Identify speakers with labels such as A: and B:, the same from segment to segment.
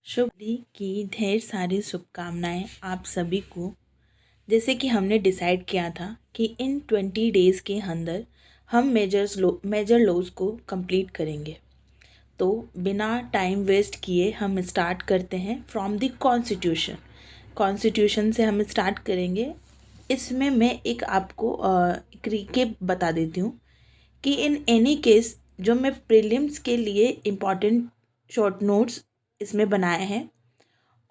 A: शुभ होली की ढेर सारी शुभकामनाएं आप सभी को। जैसे कि हमने डिसाइड किया था कि इन 20 डेज़ के अंदर हम मेजर लॉज को कंप्लीट करेंगे। तो बिना टाइम वेस्ट किए हम स्टार्ट करते हैं फ्रॉम द कॉन्स्टिट्यूशन से हम स्टार्ट करेंगे। इसमें मैं एक आपको एक रिकेप बता देती हूँ कि इन एनी केस जो मैं प्रीलिम्स के लिए इम्पॉर्टेंट शॉर्ट नोट्स इसमें बनाए हैं,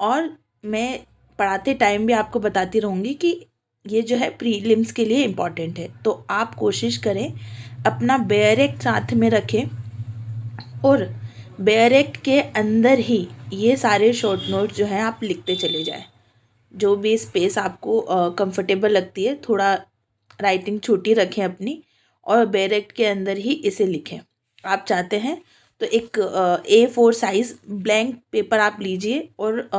A: और मैं पढ़ाते टाइम भी आपको बताती रहूँगी कि ये जो है प्रीलिम्स के लिए इम्पॉर्टेंट है। तो आप कोशिश करें अपना बेयर एक्ट साथ में रखें और बेयर एक्ट के अंदर ही ये सारे शॉर्ट नोट्स जो हैं आप लिखते चले जाएं। जो भी स्पेस आपको कंफर्टेबल लगती है, थोड़ा राइटिंग छोटी रखें अपनी, और बेयर एक्ट के अंदर ही इसे लिखें। आप चाहते हैं तो एक A4 साइज़ ब्लैंक पेपर आप लीजिए और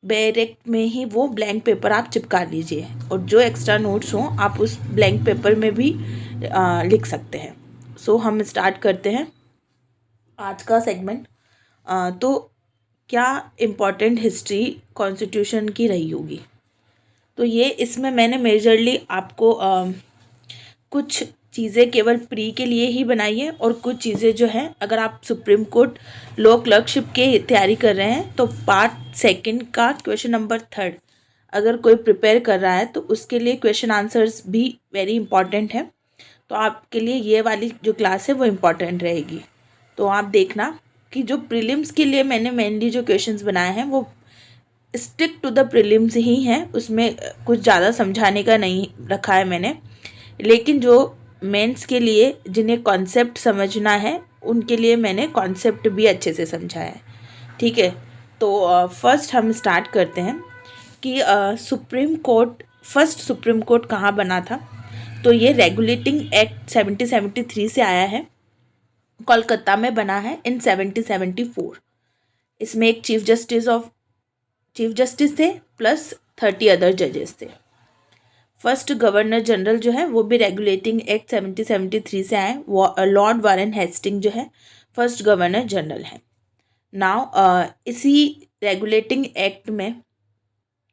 A: बेयर एक्ट में ही वो ब्लैंक पेपर आप चिपका लीजिए, और जो एक्स्ट्रा नोट्स हों आप उस ब्लैंक पेपर में भी लिख सकते हैं। सो हम स्टार्ट करते हैं आज का सेगमेंट। तो क्या इम्पोर्टेंट हिस्ट्री कॉन्स्टिट्यूशन की रही होगी, तो ये इसमें मैंने मेजरली आपको कुछ चीज़ें केवल प्री के लिए ही बनाई है, और कुछ चीज़ें जो हैं अगर आप सुप्रीम कोर्ट लॉ क्लर्कशिप के तैयारी कर रहे हैं तो पार्ट सेकंड का क्वेश्चन नंबर 3 अगर कोई प्रिपेयर कर रहा है तो उसके लिए क्वेश्चन आंसर्स भी वेरी इंपॉर्टेंट है। तो आपके लिए ये वाली जो क्लास है वो इम्पॉर्टेंट रहेगी। तो आप देखना कि जो प्रीलिम्स के लिए मैंने मेनली जो क्वेश्चंस बनाए हैं वो स्टिक टू द प्रीलिम्स ही हैं, उसमें कुछ ज़्यादा समझाने का नहीं रखा है मैंने। लेकिन जो मेंस के लिए जिन्हें कॉन्सेप्ट समझना है उनके लिए मैंने कॉन्सेप्ट भी अच्छे से समझाया है। ठीक है, तो फर्स्ट हम स्टार्ट करते हैं कि फर्स्ट सुप्रीम कोर्ट कहाँ बना था। तो ये रेगुलेटिंग एक्ट 1773 से आया है, कोलकाता में बना है इन 1774। इसमें एक चीफ जस्टिस थे प्लस 30 अदर जजेस थे। फर्स्ट गवर्नर जनरल जो है वो भी रेगुलेटिंग एक्ट 1773 से आए, वो लॉर्ड वारेन हेस्टिंग जो है फर्स्ट गवर्नर जनरल है। नाउ इसी रेगुलेटिंग एक्ट में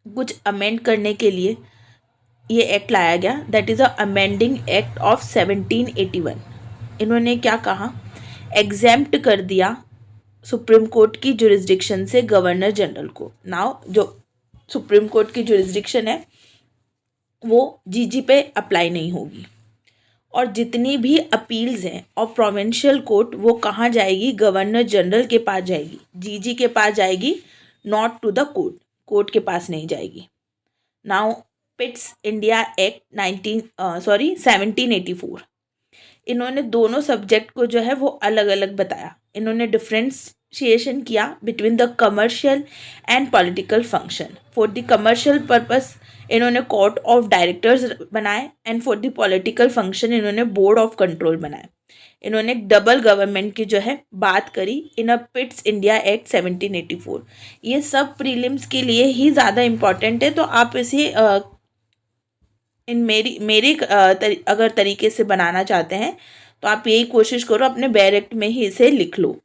A: कुछ अमेंड करने के लिए ये एक्ट लाया गया, that is amending act of 1781। इन्होंने क्या कहा, एग्जेम्प्ट कर दिया सुप्रीम कोर्ट की जुरिस्डिक्शन से गवर्नर जनरल को। नाउ जो सुप्रीम कोर्ट की जुरिस्डिक्शन है वो जीजी पे अप्लाई नहीं होगी, और जितनी भी अपील्स हैं और प्रोविंशियल कोर्ट वो कहाँ जाएगी, गवर्नर जनरल के पास जाएगी, जीजी के पास जाएगी, नॉट टू द कोर्ट के पास नहीं जाएगी। नाउ पिट्स इंडिया एक्ट 1784, इन्होंने दोनों सब्जेक्ट को जो है वो अलग अलग बताया। इन्होंने डिफ्रेंशिएशन किया between the commercial and political function. For the commercial purpose इन्होंने कोर्ट ऑफ डायरेक्टर्स बनाए, and for the political function इन्होंने बोर्ड ऑफ कंट्रोल बनाए। इन्होंने डबल गवर्नमेंट की जो है बात करी इन अ पिट्स इंडिया एक्ट 1784। ये सब प्रीलिम्स के लिए ही ज़्यादा इम्पॉर्टेंट है, तो आप इसे इन मेरी अगर तरीके से बनाना चाहते हैं तो आप यही कोशिश करो, अपने बेयर एक्ट में ही इसे लिख लो।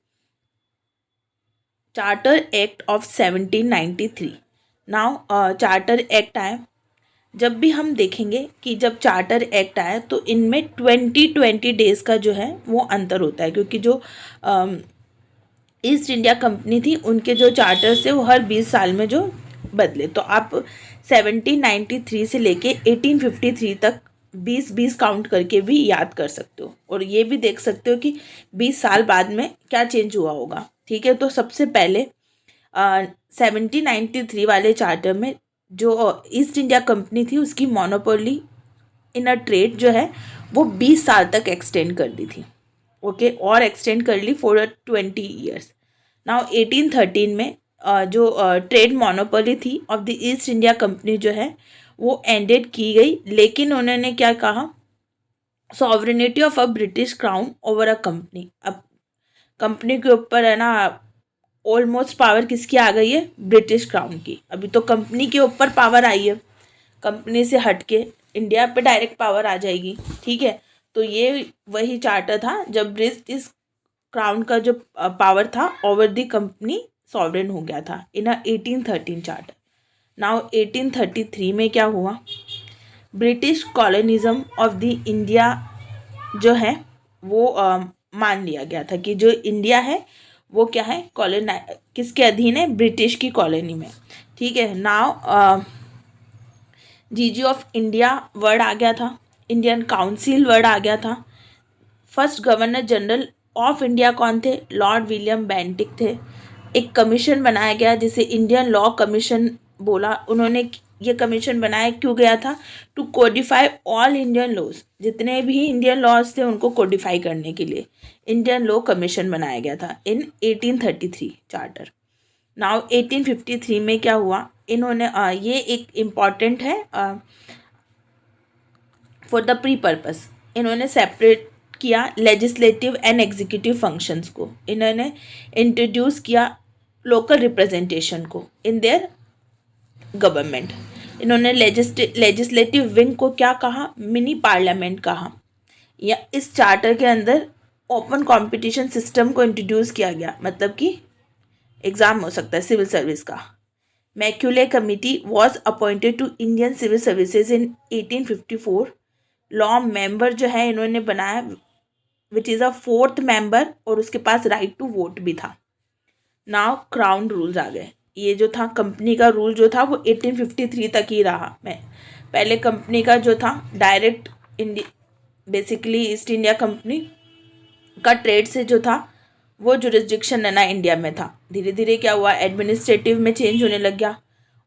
A: Charter act of 1793। Now charter act आया, जब भी हम देखेंगे कि जब चार्टर एक्ट आया तो इनमें 20 डेज़ का जो है वो अंतर होता है, क्योंकि जो ईस्ट इंडिया कंपनी थी उनके जो चार्टर्स थे वो हर 20 साल में जो बदले। तो आप 1793 से लेके 1853 तक 20-20 काउंट करके भी याद कर सकते हो, और ये भी देख सकते हो कि 20 साल बाद में क्या चेंज हुआ होगा। ठीक है, तो सबसे पहले 1793 वाले चार्टर में जो ईस्ट इंडिया कंपनी थी उसकी मोनोपोली इन अ ट्रेड जो है वो 20 साल तक एक्सटेंड कर दी थी। ओके, और एक्सटेंड कर ली फॉर 20 ईयर्स। नाउ 1813 में जो ट्रेड मोनोपोली थी of the east India company जो है वो एंडेड की गई, लेकिन उन्होंने क्या कहा, sovereignty of a British crown over a company. अब कंपनी के ऊपर है ना ऑलमोस्ट पावर किसकी आ गई है, ब्रिटिश क्राउन की। अभी तो कंपनी के ऊपर पावर आई है, कंपनी से हट के इंडिया पे डायरेक्ट पावर आ जाएगी। ठीक है, तो ये वही चार्टर था जब ब्रिटिश क्राउन का जो पावर था ओवर द कंपनी सॉवरेन हो गया था इन 1813 चार्टर। नाउ 1833 में क्या हुआ, British colonialism of the India जो है वो मान लिया गया था कि जो इंडिया है वो क्या है, कॉलोना किसके अधीन है, ब्रिटिश की कॉलोनी में। ठीक है, नाउ जीजी ऑफ इंडिया वर्ड आ गया था, इंडियन काउंसिल वर्ड आ गया था। First governor general of India कौन थे, लॉर्ड विलियम बेंटिक थे। एक कमीशन बनाया गया जिसे इंडियन लॉ कमीशन बोला। उन्होंने ये कमीशन बनाया क्यों गया था, to codify all Indian laws, जितने भी इंडियन लॉज थे उनको कोडिफाई करने के लिए इंडियन लॉ कमीशन बनाया गया था इन 1833 चार्टर। नाउ 1853 में क्या हुआ, इन्होंने ये एक इम्पॉर्टेंट है फॉर द प्री पर्पस, इन्होंने सेपरेट किया लेजिस्लेटिव एंड एग्जीक्यूटिव फंक्शंस को। इन्होंने इंट्रोड्यूस किया लोकल रिप्रेजेंटेशन को इन देयर गवर्नमेंट। इन्होंने लेजिस्लेटिव विंग को क्या कहा, मिनी पार्लियामेंट कहा। या इस चार्टर के अंदर ओपन कंपटीशन सिस्टम को इंट्रोड्यूस किया गया, मतलब कि एग्ज़ाम हो सकता है सिविल सर्विस का। Macaulay committee was appointed to Indian civil services in 1854। Law member जो है इन्होंने बनाया which is a fourth member, और उसके पास राइट टू वोट भी था। नाउ क्राउन रूल्स आ गए। ये जो था कंपनी का रूल जो था वो 1853 तक ही रहा। मैं पहले कंपनी का जो था direct basically east India company का ट्रेड से जो था वो जुरिस्डिक्शन लेना इंडिया में था। धीरे धीरे क्या हुआ, एडमिनिस्ट्रेटिव में चेंज होने लग गया,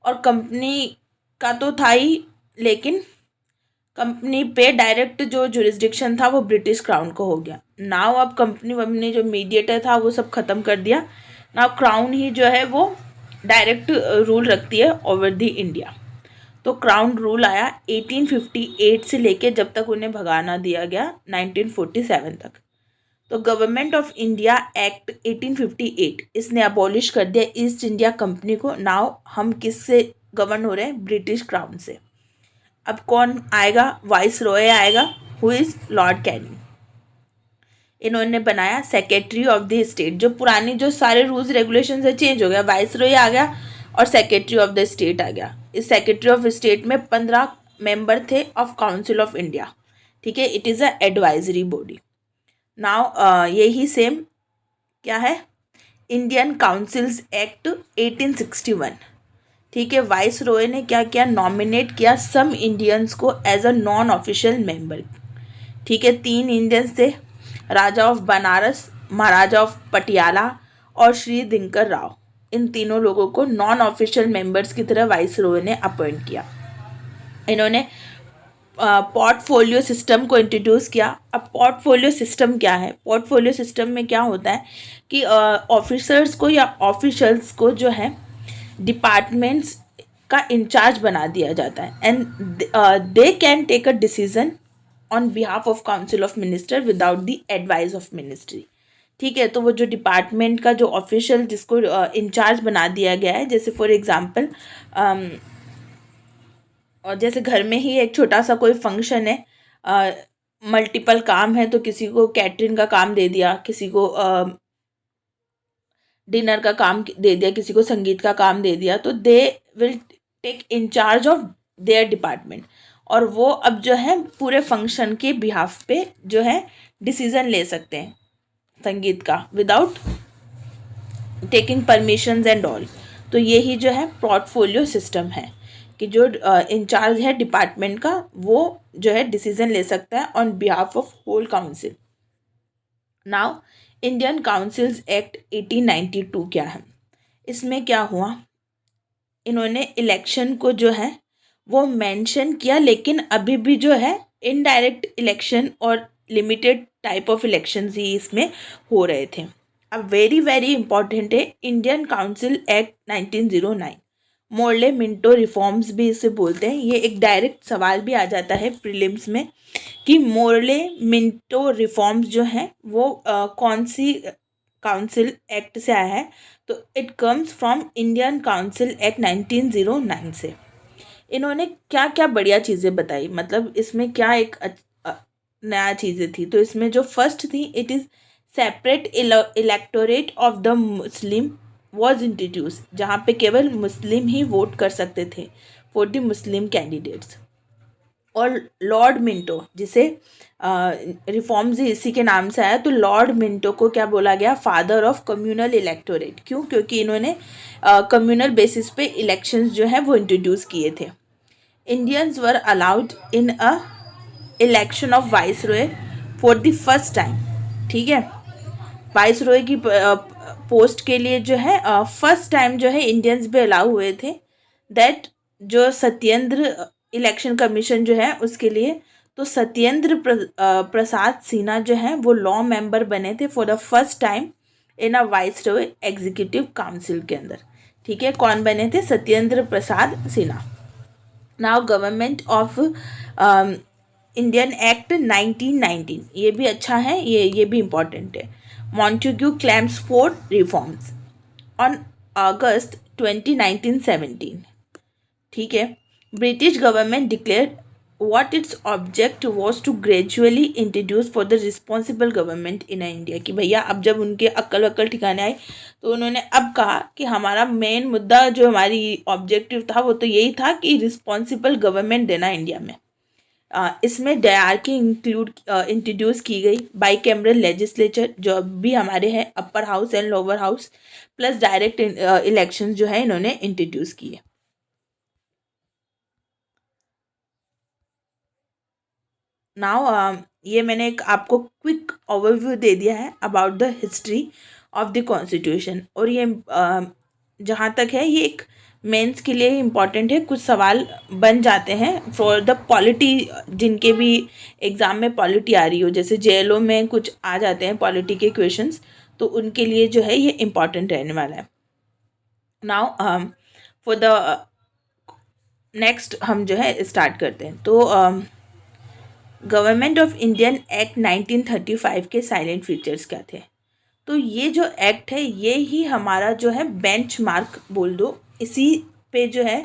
A: और कंपनी का तो था ही, लेकिन कंपनी पे डायरेक्ट जो जुरिस्डिक्शन था वो ब्रिटिश क्राउन को हो गया। नाउ अब कंपनी वपनी जो मीडिएटर था वो सब ख़त्म कर दिया। नाउ क्राउन ही जो है वो डायरेक्ट रूल रखती है ओवर द इंडिया। तो क्राउन रूल आया 1858 से लेके जब तक उन्हें भगाना दिया गया 1947 तक। तो गवर्नमेंट ऑफ इंडिया एक्ट 1858 इसने अबॉलिश कर दिया ईस्ट इंडिया कंपनी को। नाउ हम किससे गवर्न हो रहे हैं, ब्रिटिश क्राउन से। अब कौन आएगा, वाइस रॉय आएगा, हु इज़ लॉर्ड कैनिंग। इन्होंने बनाया सेक्रेटरी ऑफ द स्टेट। जो पुरानी जो सारे रूल्स रेगुलेशन है चेंज हो गया, वाइस रॉय आ गया और सेक्रेटरी ऑफ द स्टेट आ गया। इस सेक्रेटरी ऑफ स्टेट में 15 मेंबर थे ऑफ काउंसिल ऑफ इंडिया। ठीक है, it is a advisory body. Now यही सेम क्या है, इंडियन काउंसिल्स एक्ट 1861। ठीक है, वाइस रॉय ने क्या किया, नॉमिनेट किया सम इंडियंस को as a non official member. ठीक है, 3 इंडियंस थे, राजा ऑफ बनारस, महाराजा ऑफ पटियाला और श्री दिनकर राव। इन तीनों लोगों को नॉन ऑफिशियल मेंबर्स की तरह वाइस रॉय ने अपॉइंट किया। इन्होंने पोर्टफोलियो सिस्टम को इंट्रोड्यूस किया। अब पोर्टफोलियो सिस्टम क्या है, पोर्टफोलियो सिस्टम में क्या होता है कि ऑफिसर्स को या ऑफिशियल्स को जो है डिपार्टमेंट्स का इंचार्ज बना दिया जाता है, and they can take a decision on behalf of council of minister without the advice of ministry. ठीक है, तो वो जो डिपार्टमेंट का जो ऑफिशियल जिसको इंचार्ज बना दिया गया है, जैसे फॉर एग्जांपल और जैसे घर में ही एक छोटा सा कोई फंक्शन है, मल्टीपल काम है, तो किसी को कैटरिंग का काम दे दिया, किसी को डिनर का काम दे दिया, किसी को संगीत का काम दे दिया, तो they will take incharge of their department, और वो अब जो है पूरे फंक्शन के बिहाफ पे जो है डिसीजन ले सकते हैं संगीत का without taking permissions and all. तो यही जो है पोर्टफोलियो सिस्टम है कि जो इंचार्ज है डिपार्टमेंट का वो जो है डिसीजन ले सकता है on behalf of whole council. Now Indian councils act 1892 क्या है, इसमें क्या हुआ, इन्होंने इलेक्शन को जो है वो मेंशन किया, लेकिन अभी भी जो है इनडायरेक्ट इलेक्शन और लिमिटेड टाइप ऑफ इलेक्शंस ही इसमें हो रहे थे। अब वेरी वेरी इंपॉर्टेंट है Indian council act 1909, Morley Minto reforms भी इसे बोलते हैं। ये एक डायरेक्ट सवाल भी आ जाता है प्रीलिम्स में कि मोर्ले मिंटो रिफॉर्म्स जो हैं वो कौन सी काउंसिल एक्ट से आया है, तो it comes from Indian council act 1909 से। इन्होंने क्या क्या बढ़िया चीज़ें बताई, मतलब इसमें क्या एक नया चीज़ें थी। तो इसमें जो फर्स्ट थी, it is separate electorate of the Muslim was introduce, जहाँ पे केवल मुस्लिम ही वोट कर सकते थे फॉर द मुस्लिम कैंडिडेट्स। और लॉर्ड मिंटो, जिसे रिफॉर्म्स ही इसी के नाम से आया, तो लॉर्ड मिंटो को क्या बोला गया, फादर ऑफ कम्युनल इलेक्टोरेट। क्यों? क्योंकि इन्होंने कम्युनल बेसिस पे इलेक्शंस जो है वो इंट्रोड्यूस किए थे। Indians were allowed in a election of vice Roy for the first time. ठीक है, वाइस रॉय की पोस्ट के लिए जो है फर्स्ट टाइम जो है इंडियंस भी अलाउ हुए थे। दैट जो सत्येंद्र इलेक्शन कमीशन जो है उसके लिए, तो सत्येंद्र प्रसाद सिन्हा जो है वो लॉ मेंबर बने थे for the first time in a viceroy executive council के अंदर। ठीक है, कौन बने थे? Satyendra Prasad Sinha. Now government of Indian act 1919, ये भी अच्छा है, ये भी इम्पॉर्टेंट है। Montagu claims for reforms on August 20 1917। ठीक है, British government declare what its object was to gradually introduce for the responsible government in India, कि भैया अब जब उनके अक्ल वक्ल ठिकाने आए तो उन्होंने अब कहा कि हमारा मेन मुद्दा जो हमारी ऑब्जेक्टिव था वो तो यही था कि रिस्पॉन्सिबल गवर्नमेंट देना इंडिया में। इसमें डायरकी इंट्रोड्यूस की गई, बाई कैमरल लेजिस्लेचर जो भी हमारे हैं, upper house and lower house, plus direct election जो है इन्होंने इंट्रोड्यूस किए। नाउ ये मैंने एक आपको क्विक ओवरव्यू दे दिया है about the history of the constitution. और ये जहाँ तक है ये एक मेंस के लिए इम्पॉर्टेंट है, कुछ सवाल बन जाते हैं फॉर द पॉलिटी, जिनके भी एग्ज़ाम में पॉलिटी आ रही हो, जैसे जेएलओ में कुछ आ जाते हैं पॉलिटी के क्वेश्चंस, तो उनके लिए जो है ये इम्पॉर्टेंट रहने वाला है। नाउ फॉर द नेक्स्ट हम जो है स्टार्ट करते हैं। तो गवर्नमेंट ऑफ इंडियन एक्ट 1935 के साइलेंट फीचर्स क्या थे? तो ये जो एक्ट है ये ही हमारा जो है बेंचमार्क बोल दो, इसी पे जो है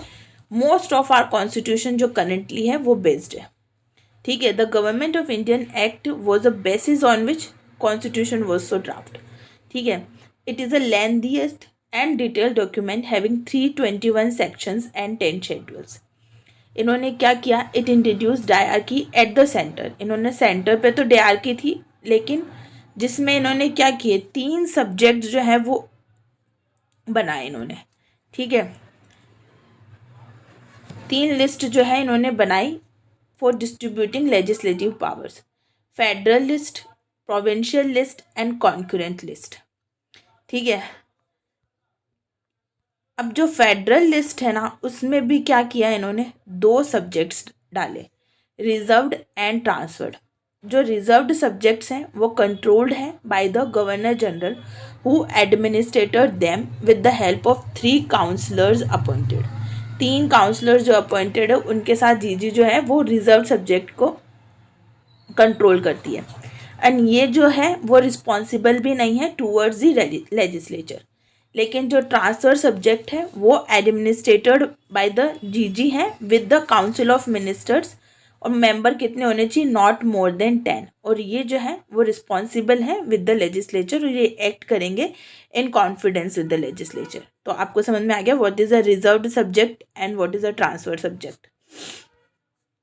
A: मोस्ट ऑफ आवर कॉन्स्टिट्यूशन जो करंटली है वो बेस्ड है। ठीक है, the government of Indian act was a basis on which constitution was so draft. ठीक है, it is a lengthiest and detailed document having 321 sections and 10 schedules. इन्होंने क्या किया? It introduce dyarchy at the centre. इन्होंने centre पे तो dyarchy थी, लेकिन जिसमें इन्होंने क्या किए, 3 सब्जेक्ट जो है वो बनाए इन्होंने। ठीक है, 3 लिस्ट जो है इन्होंने बनाई for distributing legislative powers, federal list, provincial list and concurrent list. ठीक है, अब जो फेडरल लिस्ट है ना उसमें भी क्या किया इन्होंने, 2 सब्जेक्ट्स डाले, रिजर्व्ड एंड ट्रांसफर्ड। जो रिजर्व्ड सब्जेक्ट्स हैं वो कंट्रोल्ड हैं by the governor general who administrated them with the help of 3 councillors appointed. 3 councillors जो अपॉइंटेड है उनके साथ जीजी जो है वो रिजर्व सब्जेक्ट को कंट्रोल करती है। एंड ये जो है वो रिस्पॉन्सिबल भी नहीं है टूवर्ड्स द लेजिस्लेचर। लेकिन जो ट्रांसफर सब्जेक्ट है वो एडमिनिस्ट्रेटेड बाय द जीजी है with the council of ministers, और मेंबर कितने होने चाहिए, नॉट मोर देन 10। और ये जो है वो रिस्पॉन्सिबल है विद द लेजिस्लेचर, और ये एक्ट करेंगे in confidence with the legislature. तो आपको समझ में आ गया what is a reserved subject and what is a transfer subject.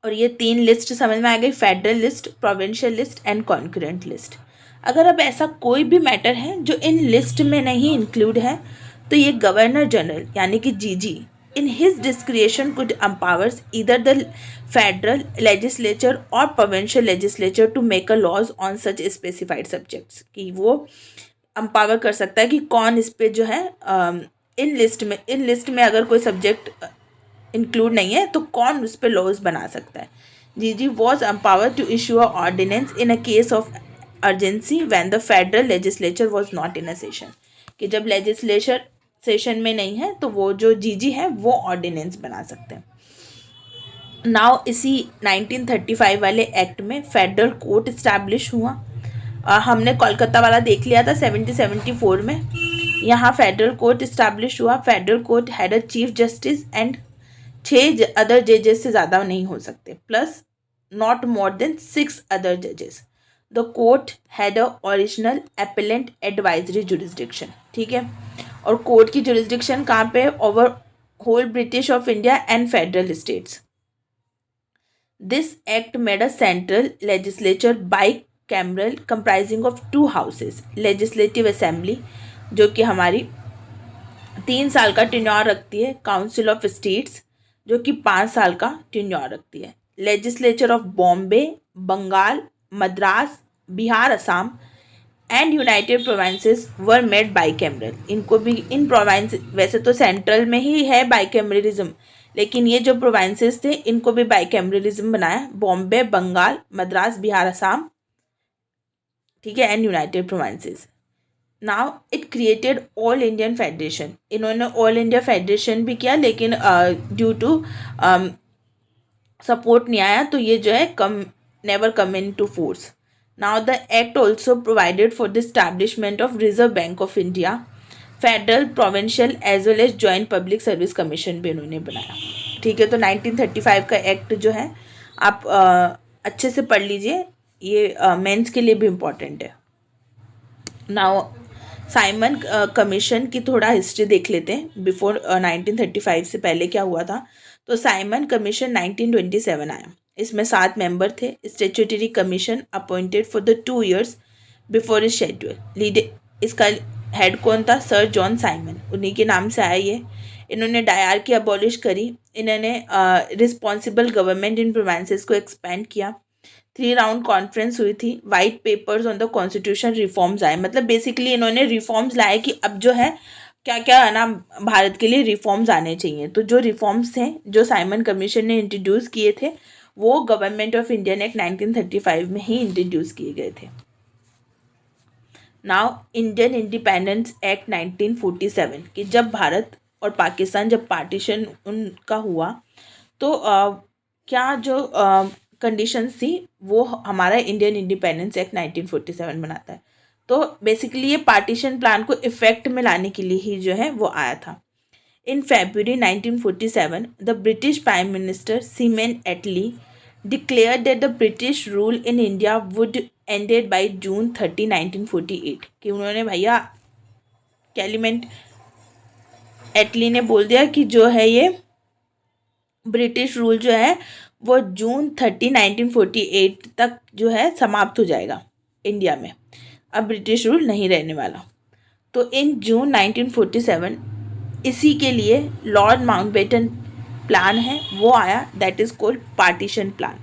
A: और ये 3 लिस्ट समझ में आ गई, federal list, provincial list and concurrent list. अगर अब ऐसा कोई भी मैटर है जो इन लिस्ट में नहीं इंक्लूड है, तो ये गवर्नर जनरल यानी कि GG in his discretion could empowers either the federal legislature और provincial legislature to make a laws on such specified subjects, कि वो एम्पावर कर सकता है कि कौन इस पे जो है इन लिस्ट में अगर कोई सब्जेक्ट इंक्लूड नहीं है तो कौन उस पर लॉज बना सकता है। GG was empower to issue a ordinance in a case of urgency when the federal legislature was not in a session, कि जब लेजिस्लेचर सेशन में नहीं है तो वो जो जीजी है वो ऑर्डिनेंस बना सकते हैं। नाउ इसी 1935 वाले एक्ट में फेडरल कोर्ट इस्टेब्लिश हुआ। हमने कोलकाता वाला देख लिया था 1774 में, यहाँ फेडरल कोर्ट इस्टेब्लिश हुआ। Federal court had a chief justice and 6 other जजेस से ज़्यादा नहीं हो सकते, plus not more than 6 other जजेस। The court had a original appellate advisory jurisdiction. ठीक है, और कोर्ट की जुरिस्डिक्शन कहाँ पे? Over whole British of India and federal states. This act made a central legislature bicameral comprising of two houses. Legislative assembly जो कि हमारी 3 साल का टेन्योर रखती है. काउंसिल ऑफ स्टेट्स जो कि 5 साल का टेन्योर रखती है. Legislature of Bombay, Bengal, Madras, Bihar, Assam and united provinces were made bicameral. इनको भी इन प्रोविंस, वैसे तो सेंट्रल में ही है बाइकैमरलिज्म, लेकिन ये जो प्रोविंसेस थे इनको भी बाइकैमरलिज्म बनाया. बॉम्बे, बंगाल, मद्रास, बिहार, असम, ठीक है, and united provinces. Now it created all Indian federation. इन्होंने ऑल इंडिया फेडरेशन भी किया, लेकिन ड्यू टू सपोर्ट नहीं आया, तो ये जो है never come into force. Now the act also provided for the establishment of reserve bank of India, federal, provincial as well as joint public service commission भी इन्होंने बनाया. ठीक है, तो 1935 का एक्ट जो है आप अच्छे से पढ़ लीजिए, ये मेंस के लिए भी इम्पॉर्टेंट है. नाउ साइमन कमीशन की थोड़ा हिस्ट्री देख लेते हैं. बिफोर 1935 से पहले क्या हुआ था. तो साइमन कमीशन 1927 आया. इसमें 7 मेंबर थे. Statutory commission appointed for the 2 years before is schedule. Leader इसका हेड कौन था? Sir John Simon. उन्हीं के नाम से आया ये. इन्होंने डायर की अबॉलिश करी. इन्होंने रिस्पॉन्सिबल गवर्नमेंट इन प्रोविंसेस को एक्सपेंड किया. 3 राउंड कॉन्फ्रेंस हुई थी. White papers on the constitution reforms आए. मतलब बेसिकली इन्होंने रिफॉर्म्स लाए कि अब जो है क्या क्या है ना, भारत के लिए रिफॉर्म्स आने चाहिए. तो जो रिफॉर्म्स थे जो साइमन कमीशन ने इंट्रोड्यूस किए थे वो गवर्नमेंट ऑफ इंडिया ने 1935 में ही इंट्रोड्यूस किए गए थे. नाउ इंडियन इंडिपेंडेंस एक्ट 1947 कि जब भारत और पाकिस्तान जब पार्टीशन उनका हुआ तो क्या जो कंडीशंस थी वो हमारा इंडियन इंडिपेंडेंस एक्ट 1947 बनाता है. तो बेसिकली ये पार्टीशन प्लान को इफेक्ट में लाने के लिए ही जो है वो आया था. In February 1947 the British prime minister सीमेन Attlee declared that the British rule in India would ended by June 30, 1948. कि उन्होंने भैया कैलिमेंट एटली ने बोल दिया कि जो है ये ब्रिटिश रूल जो है वो जून 30, 1948 तक जो है समाप्त हो जाएगा इंडिया में. अब ब्रिटिश रूल नहीं रहने वाला. तो इन जून 1947 इसी के लिए लॉर्ड माउंटबेटन प्लान है वो आया, that is called partition plan.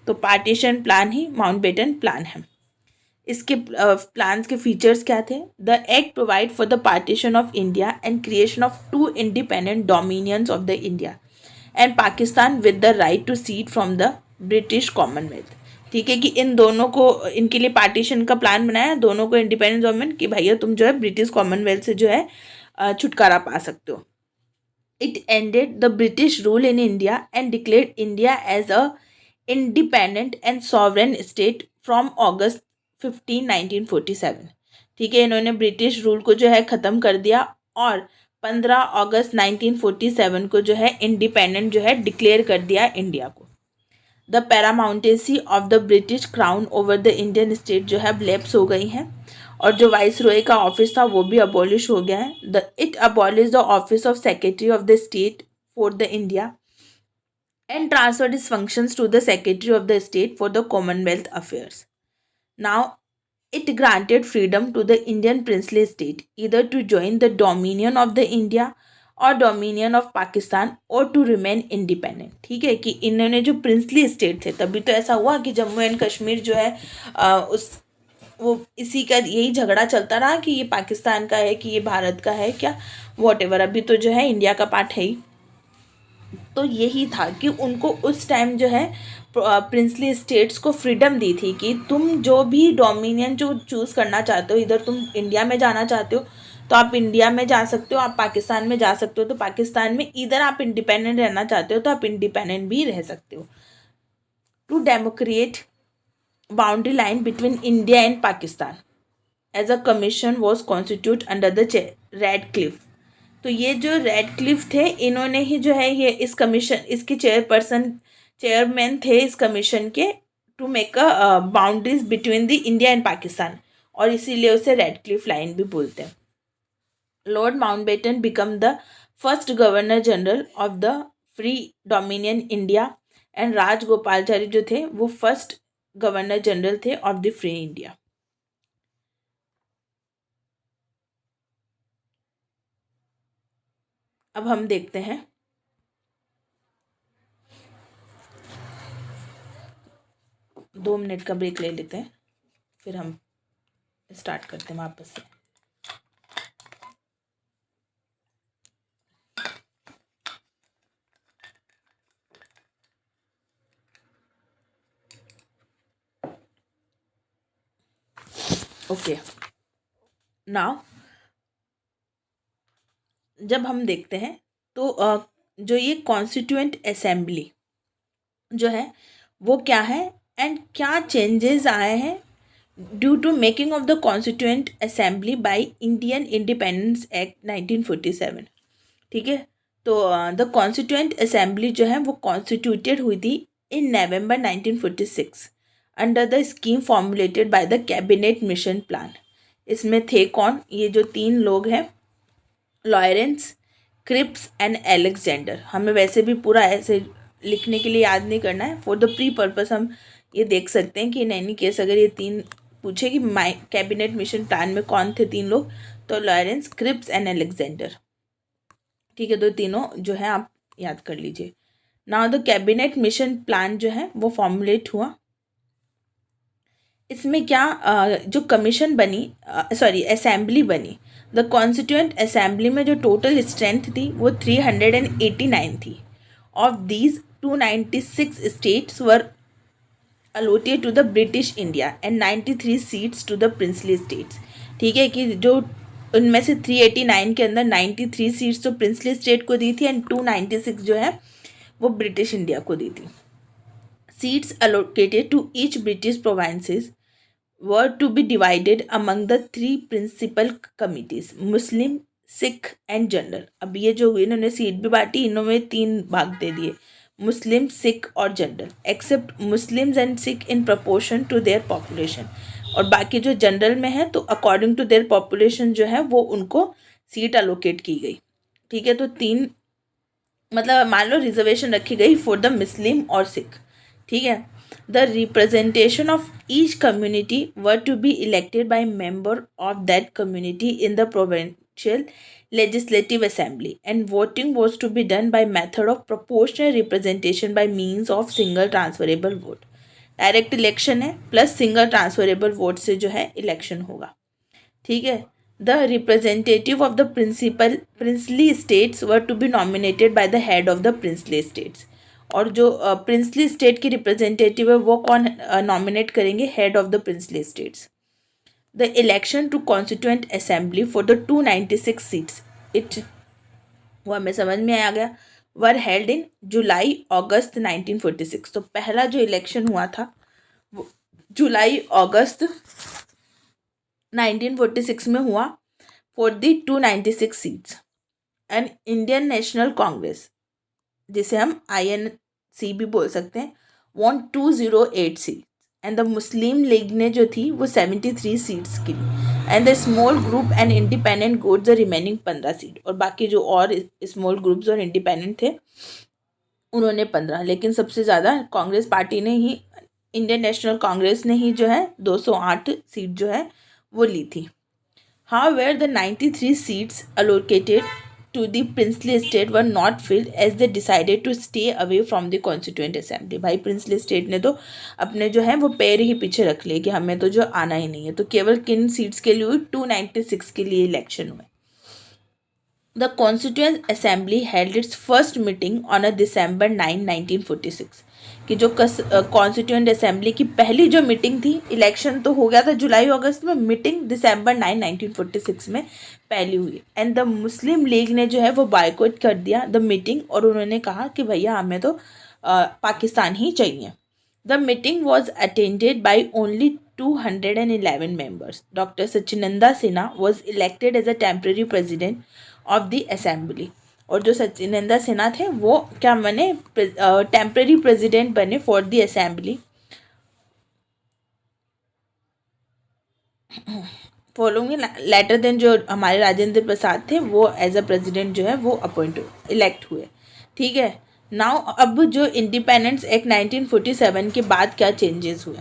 A: तो पार्टीशन प्लान ही माउंटबेटन प्लान है. इसके प्लान्स के फीचर्स क्या थे? The act provide for the partition of India and creation of 2 independent dominions of the India and Pakistan with the right to seat from the British commonwealth. ठीक है, कि इन दोनों को, इनके लिए पार्टीशन का प्लान बनाया, दोनों को इंडिपेंडेंट गवर्नमेंट कि भैया तुम जो है ब्रिटिश कॉमनवेल्थ से जो है छुटकारा पा सकते हो. It ended the British rule in India and declared India as a independent and sovereign state from August 15, 1947. ठीक है, इन्होंने ब्रिटिश रूल को जो है ख़त्म कर दिया और 15 अगस्त 1947 को जो है इंडिपेंडेंट जो है डिक्लेयर कर दिया इंडिया को. The paramountcy of the British crown over the Indian state जो है लैप्स हो गई हैं और जो वाइस रॉय का ऑफिस था वो भी अबॉलिश हो गया है. It abolish the office of secretary of the state for the India and transferred is functions to the secretary of the state for the commonwealth affairs. Now it granted freedom to the Indian princely state either to join the dominion of the India और dominion of Pakistan और to remain independent. ठीक है, कि इन्होंने जो princely state थे तभी तो ऐसा हुआ कि जम्मू एंड कश्मीर जो है उस वो इसी का यही झगड़ा चलता रहा कि ये पाकिस्तान का है कि ये भारत का है क्या, वॉटेवर. अभी तो जो है इंडिया का पार्ट है ही. तो यही था कि उनको उस टाइम जो है प्रिंसली स्टेट्स को फ्रीडम दी थी कि तुम जो भी डोमिनियन जो चूज़ करना चाहते हो, इधर तुम इंडिया में जाना चाहते हो तो आप इंडिया में जा सकते हो, आप पाकिस्तान में जा सकते हो तो पाकिस्तान में, इधर आप इंडिपेंडेंट रहना चाहते हो तो आप इंडिपेंडेंट भी रह सकते हो. To demarcate boundary line between India and Pakistan as a commission was constituted under the Radcliffe. तो ये जो रेडक्लिफ थे इन्होंने ही जो है ये इस कमीशन, इसके चेयरमैन थे इस कमीशन के, to make a boundaries between the India and Pakistan, और इसीलिए उसे रेडक्लिफ लाइन भी बोलते हैं. Lord Mountbatten become the first governor general of the free dominion India and Rajagopalachari जो थे वो फर्स्ट गवर्नर जनरल थे ऑफ द फ्री इंडिया। अब हम देखते हैं 2 मिनट का ब्रेक ले लेते हैं, फिर हम स्टार्ट करते हैं वापस से। ओके, नाउ जब हम देखते हैं तो जो ये कॉन्स्टिट्यूएंट असेंबली जो है वो क्या है एंड क्या चेंजेस आए हैं due to making of the constituent assembly by Indian independence act 1947। ठीक है, तो द कॉन्स्टिट्यूएंट असेंबली जो है वो कॉन्स्टिट्यूटेड हुई थी इन नवंबर 1946 under the scheme formulated by the cabinet mission plan. इसमें थे कौन? ये जो 3 लोग हैं, लॉरेंस, क्रिप्स एंड एलेक्जेंडर। हमें वैसे भी पूरा ऐसे लिखने के लिए याद नहीं करना है, फॉर द प्री पर्पस हम ये देख सकते हैं कि इन एनी केस अगर ये 3 पूछे कि माई कैबिनेट मिशन प्लान में कौन थे 3 लोग, तो लॉरेंस, क्रिप्स एंड एलेक्जेंडर। ठीक है, तो तीनों जो है आप याद कर लीजिए। Now the cabinet mission plan जो है वो फॉर्मुलेट हुआ। इसमें क्या जो कमीशन बनी, सॉरी असेंबली बनी, द कॉन्स्टिट्यूएंट असेंबली में जो टोटल स्ट्रेंथ थी वो 389 थी। Of these 296 states were allotted to the British India and 93 seats to the princely states. ठीक है, कि जो उनमें से 389 के अंदर 93 सीट्स तो प्रिंसली स्टेट को दी थी एंड 296 जो है वो ब्रिटिश इंडिया को दी थी। Seats allocated to each British provinces were to be divided among the 3 principal committees, Muslim, Sikh and general. अब ये जो इन्होंने सीट भी बांटी, इन्होंने 3 भाग दे दिए, मुस्लिम, सिख और general, except Muslims and Sikh in proportion to their population. और बाकी जो जनरल में है तो अकॉर्डिंग टू देयर पॉपुलेशन जो है वो उनको सीट अलोकेट की गई। ठीक है, तो 3 मतलब मान लो रिजर्वेशन रखी गई फॉर द मुस्लिम और सिख। ठीक है, the representation of each community were to be elected by member of that community in the provincial legislative assembly and voting was to be done by method of proportional representation by means of single transferable vote. Direct election है plus single transferable vote से जो है election होगा। ठीक है, the representative of the princely states were to be nominated by the head of the princely states. और जो princely state की रिप्रेजेंटेटिव है वो कौन नॉमिनेट करेंगे? Head of the princely states. The election to constituent assembly for the 296 seats it वो हमें समझ में आ गया, वर हेल्ड इन जुलाई अगस्त 1946। तो पहला जो इलेक्शन हुआ था वो जुलाई अगस्त 1946 में हुआ for the 296 seats. And Indian national congress, जिसे हम INC भी बोल सकते हैं, won 208 seat and the Muslim league ने जो थी वो 73 सीट्स की and the small group and independent got the remaining 15 seat. और बाकी जो और स्मॉल ग्रुप्स और इंडिपेंडेंट थे उन्होंने 15, लेकिन सबसे ज़्यादा कांग्रेस पार्टी ने ही, इंडियन नेशनल कांग्रेस ने ही जो है 208 सीट जो है वो ली थी। However, the 93 seats allocated to the princely state were not filled as they decided to stay away from the constituent assembly। भाई princely state ने तो अपने जो है वो पैर ही पीछे रख लिए कि हमें तो जो आना ही नहीं है। तो केवल किन सीट्स के लिए 296 के लिए इलेक्शन हुए। The Constituent Assembly held its first meeting on a December 9, 1946। कि जो कॉन्स्टिट्यूएंट असेंबली की पहली जो मीटिंग थी, इलेक्शन तो हो गया था जुलाई अगस्त में, मीटिंग दिसंबर 9, 1946 में पहली हुई। एंड द मुस्लिम लीग ने जो है वो बायकॉट कर दिया द मीटिंग और उन्होंने कहा कि भैया हमें तो पाकिस्तान ही चाहिए। The meeting was attended by only 211 members। Doctor Sachchidananda Sinha was elected as a temporary president of the assembly. और जो सचिनंदा सिन्हा थे वो क्या बने? टेम्प्रेरी प्रेसिडेंट बने for the assembly. Following letter then जो हमारे राजेंद्र प्रसाद थे वो एज अ प्रेसिडेंट जो है वो अपॉइंट इलेक्ट हुए। ठीक है। नाउ अब जो इंडिपेंडेंस एक्ट 1947 के बाद क्या चेंजेस हुए।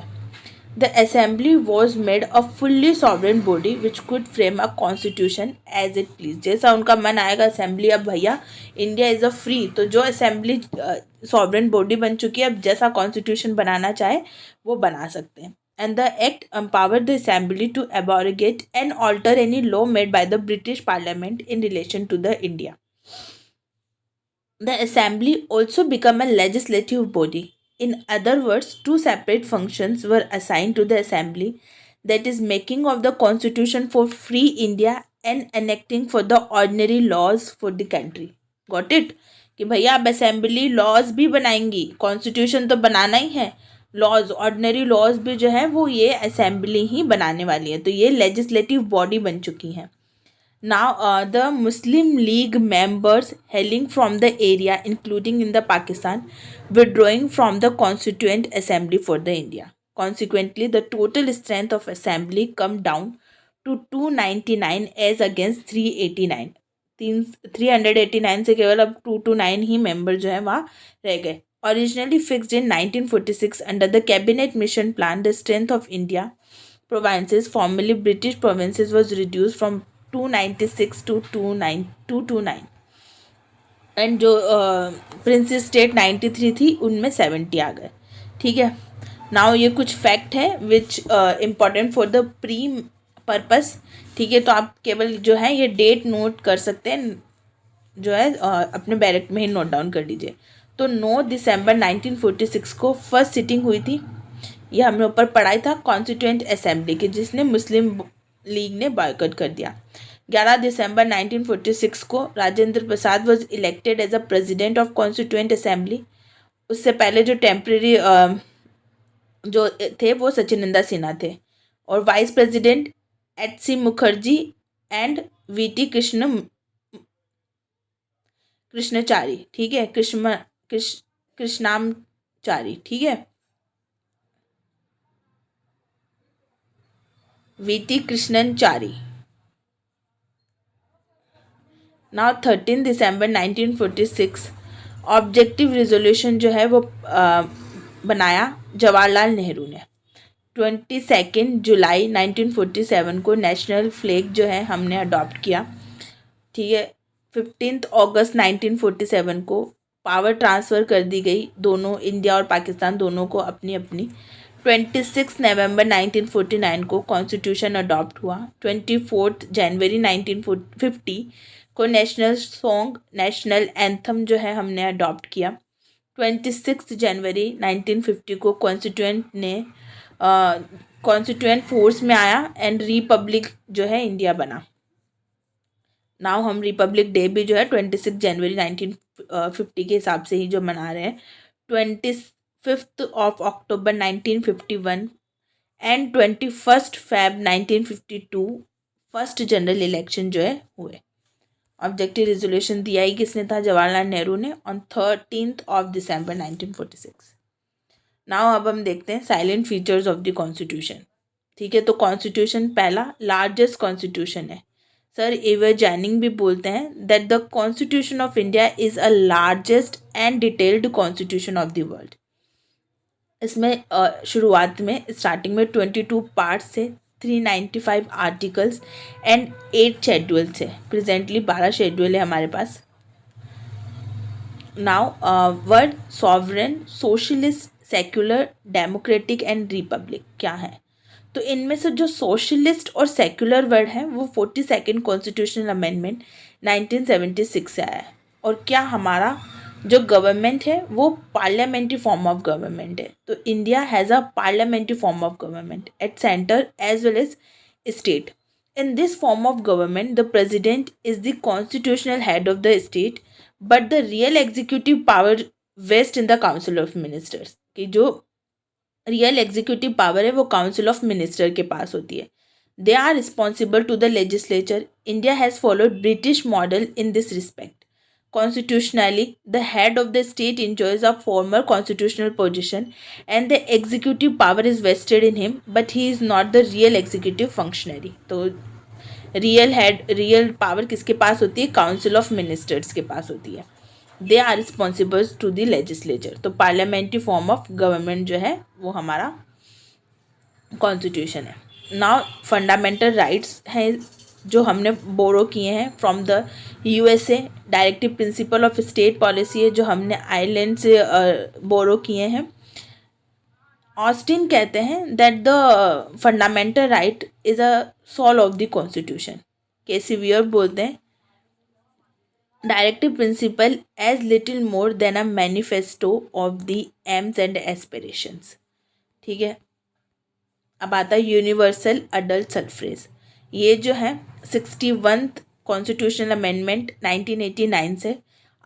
A: The assembly was made a fully sovereign body which could frame a constitution as it pleased। जैसा उनका मन आएगा असेंबली, अब भैया इंडिया इज़ अ फ्री, तो जो असेंबली सॉवरेन बॉडी बन चुकी है, अब जैसा कॉन्स्टिट्यूशन बनाना चाहे वो बना सकते हैं। And the act empowered the assembly to abrogate and alter any law made by the British Parliament in relation to the India। The assembly also became a legislative body. In other words, two separate functions were assigned to the assembly, that is, making of the constitution for free India and enacting for the ordinary laws for the country। Got it? कि भैया अब assembly laws भी बनाएंगी, constitution तो बनाना ही है, laws ordinary laws भी जो है वो ये असेंबली ही बनाने वाली है, तो ये लेजिस्लेटिव बॉडी बन चुकी है। Now, the Muslim League members hailing from the area, including in the Pakistan, withdrawing from the Constituent Assembly for the India. Consequently, the total strength of assembly come down to 299 as against 389। 389 से केवल अब 229 ही member जो है वहाँ रह गए। Originally fixed in 1946 under the Cabinet Mission Plan, the strength of India provinces, formerly British provinces, was reduced from 296 to 229 and जो princess state 93 थी उनमें 70 आ गए। ठीक है। नाउ ये कुछ फैक्ट है which important for the pre purpose. ठीक है, तो आप केवल जो है ये डेट नोट कर सकते हैं, जो है अपने बैलेट में ही नोट डाउन कर लीजिए। तो 9 दिसंबर 1946 को फर्स्ट सिटिंग हुई थी, ये हमने ऊपर पढ़ाई था, कॉन्स्टिट्यूएंट असेंबली की, जिसने मुस्लिम लीग ने बॉयकॉट कर दिया। 11 दिसंबर 1946 को Rajendra Prasad was elected as a president of constituent assembly. उससे पहले जो टेम्प्रेरी जो थे वो सचिनंदा सिन्हा थे, और vice president H C. Mukherjee and V T. Krishnachari. ठीक है, कृष्णामचारी। ठीक है, V T. Krishnanchari. Now 13 December 1946 objective resolution जो है वो बनाया जवाहरलाल नेहरू ने। 22 जुलाई 1947 को नेशनल फ्लैग जो है हमने अडॉप्ट किया। ठीक है। 15 अगस्त 1947 को पावर ट्रांसफ़र कर दी गई, दोनों इंडिया और पाकिस्तान दोनों को अपनी अपनी। 26 नवंबर 1949 को कॉन्स्टिट्यूशन अडॉप्ट हुआ। 24 जनवरी 1950 को नेशनल सॉन्ग, नेशनल एंथम जो है हमने अडॉप्ट किया। 26 जनवरी 1950 को कॉन्स्टिट्यूएंट फोर्स में आया एंड रिपब्लिक जो है इंडिया बना। नाउ हम रिपब्लिक डे भी जो है 26 जनवरी 1950 के हिसाब से ही जो मना रहे हैं। 25 अक्टूबर 1951 and 21 Feb 1952 first general election जो है हुए। ऑब्जेक्टिव रिजोल्यूशन दिया ही किसने था? जवाहरलाल नेहरू ने, ऑन 13 दिसंबर 1946। नाउ अब हम देखते हैं salient features of the constitution. ठीक है, तो कॉन्स्टिट्यूशन पहला लार्जेस्ट कॉन्स्टिट्यूशन है। सर एवर जैनिंग भी बोलते हैं that the constitution of India is a largest and detailed constitution of the world. इसमें शुरुआत में स्टार्टिंग में 22 पार्ट्स थे, 395 आर्टिकल्स एंड 8 शेड्यूल्स है। प्रेजेंटली 12 शेड्यूल है हमारे पास। Now word sovereign, socialist, secular, democratic and republic क्या है? तो इनमें से जो सोशलिस्ट और सेक्युलर वर्ड है वो 42nd कॉन्स्टिट्यूशनल अमेंडमेंट 1976 से आया है। और क्या हमारा जो गवर्नमेंट है वो पार्लियामेंट्री फॉर्म ऑफ गवर्नमेंट है। तो India has a parliamentary form of government at centre as well as state. In this form of government the president is the constitutional head of the state, but the real executive power vest in the council of ministers. कि जो real executive power है वो council of minister के पास होती है। They are responsible to the legislature. India has followed British model in this respect. constitutionally, the head of the state enjoys a former constitutional position and the executive power is vested in him, but he is not the real executive functionary. तो real power किसके पास होती है? Council of ministers के पास होती है. They are responsible to the legislature. तो parliamentary form of government जो है वो हमारा कॉन्स्टिट्यूशन है. नाउ फंडामेंटल राइट्स हैं जो हमने बोरो किए हैं from the USA. Directive principle of state policy है जो हमने आयरलैंड से बोरो किए हैं. ऑस्टिन कहते हैं that the fundamental right is a soul of the constitution. KC Wheare बोलते हैं directive principle as little more than a manifesto of the aims and aspirations. ठीक है. अब आता है यूनिवर्सल अडल्ट सफरेज. ये जो है 61th कॉन्स्टिट्यूशनल अमेंडमेंट 1989 से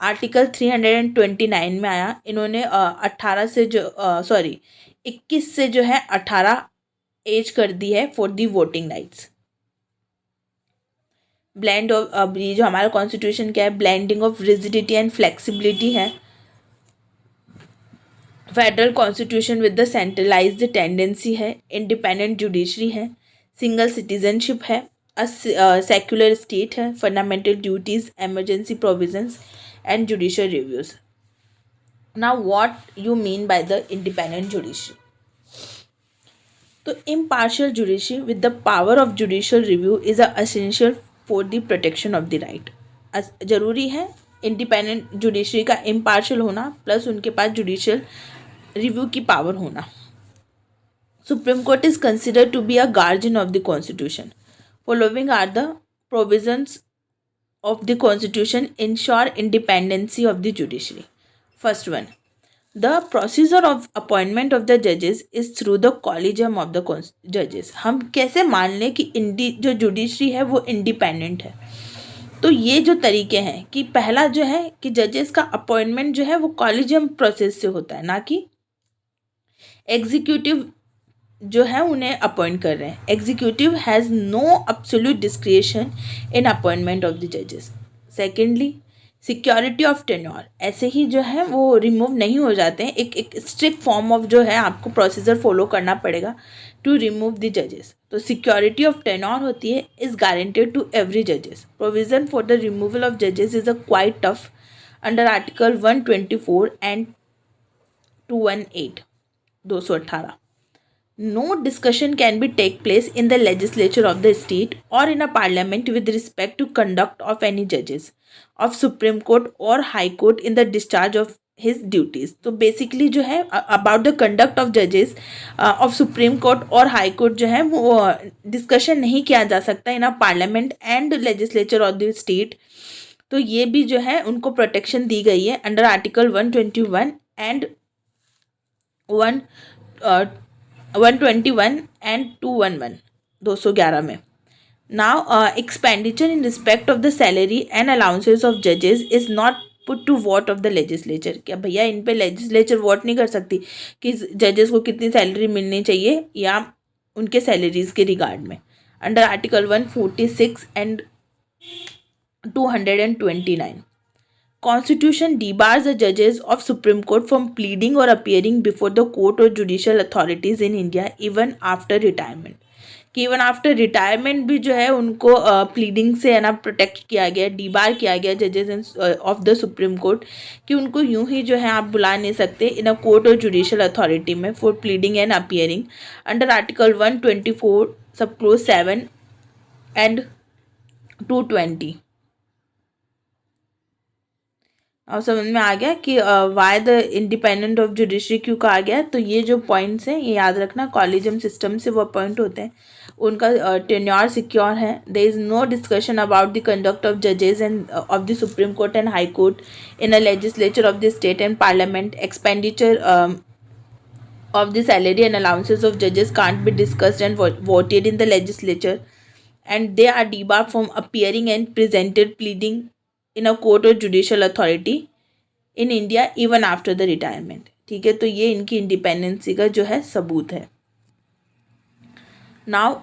A: आर्टिकल 329 में आया. इन्होंने 18 से जो 21 से जो है 18 एज कर दी है for the voting rights. Blend of, अब ये जो हमारा कॉन्स्टिट्यूशन क्या है, blending of rigidity and flexibility है. Federal constitution with the centralised tendency है. इंडिपेंडेंट जुडिशरी है. सिंगल सिटीजनशिप है. सेक्युलर स्टेट है. Fundamental duties, emergency provisions and judicial reviews. Now what you mean by the independent judiciary? तो impartial judiciary with the power of judicial review is essential for the protection of the right. जरूरी है independent judiciary का impartial होना plus उनके पास judicial review की power होना. Supreme court is considered to be a guardian of the constitution. Following are the provisions of the constitution ensure independency of the judiciary. First one, the procedure of appointment of the judges is through the collegium of the judges. हम कैसे मान लें कि जो judiciary है वो independent है? तो ये जो तरीके हैं कि पहला जो है कि जजेस का अपॉइंटमेंट जो है वो कॉलेजियम प्रोसेस से होता है, ना कि एग्जीक्यूटिव जो है उन्हें अपॉइंट कर रहे हैं. Executive has no absolute discretion in appointment of the जजेस. सेकेंडली, सिक्योरिटी ऑफ टेन्योर, ऐसे ही जो है वो रिमूव नहीं हो जाते हैं. एक स्ट्रिक्ट फॉर्म ऑफ जो है आपको प्रोसीजर फॉलो करना पड़ेगा टू रिमूव द जजेस. तो सिक्योरिटी ऑफ टेन्योर होती है इज गारंटेड टू एवरी जजेस. Provision for the removal of जजेस is a quite tough under article 124 and 218. No discussion can be take place in the legislature of the state or in a parliament with respect to conduct of any judges of Supreme Court or High Court in the discharge of his duties. तो basically जो है about the conduct of judges of Supreme Court और High Court जो है वो discussion नहीं किया जा सकता in a parliament and legislature of the state. तो ये भी जो है उनको प्रोटेक्शन दी गई है अंडर आर्टिकल 121 एंड 121 एंड 211 में. Now expenditure in respect of the salary and allowances of जजेस is not put to vote of the legislature. क्या भैया इन पे लेजिस्लेचर वोट नहीं कर सकती कि जजेस को कितनी सैलरी मिलनी चाहिए या उनके सैलरीज के रिगार्ड में. Under article 146 and 229. Constitution debars the judges of Supreme Court from pleading or appearing before the court or judicial authorities in India even after retirement. कि इवन आफ्टर रिटायरमेंट भी जो है उनको प्लीडिंग से है ना प्रोटेक्ट किया गया, डीबार किया गया जजेस ऑफ द सुप्रीम कोर्ट कि उनको यूं ही जो है आप बुला नहीं सकते इन अ कोर्ट और जुडिशियल अथॉरिटी में for pleading and appearing under article 124 सब क्लोज 7 एंड 220. अब समझ में आ गया कि why the independent of judiciary क्यों कहा गया. तो ये जो पॉइंट्स हैं ये याद रखना, कॉलेजियम सिस्टम से वो अपॉइंट होते हैं, उनका टेन्योर सिक्योर है. There is no discussion about the conduct of जजेस and of the supreme court and high court in a legislature of the state and parliament. Expenditure of the salary and allowances of judges can't be discussed and voted in the legislature, and they are debarred from appearing and presented pleading in a court or judicial authority in India even after the retirement. ठीक है, तो ये इनकी independency का जो है सबूत है. Now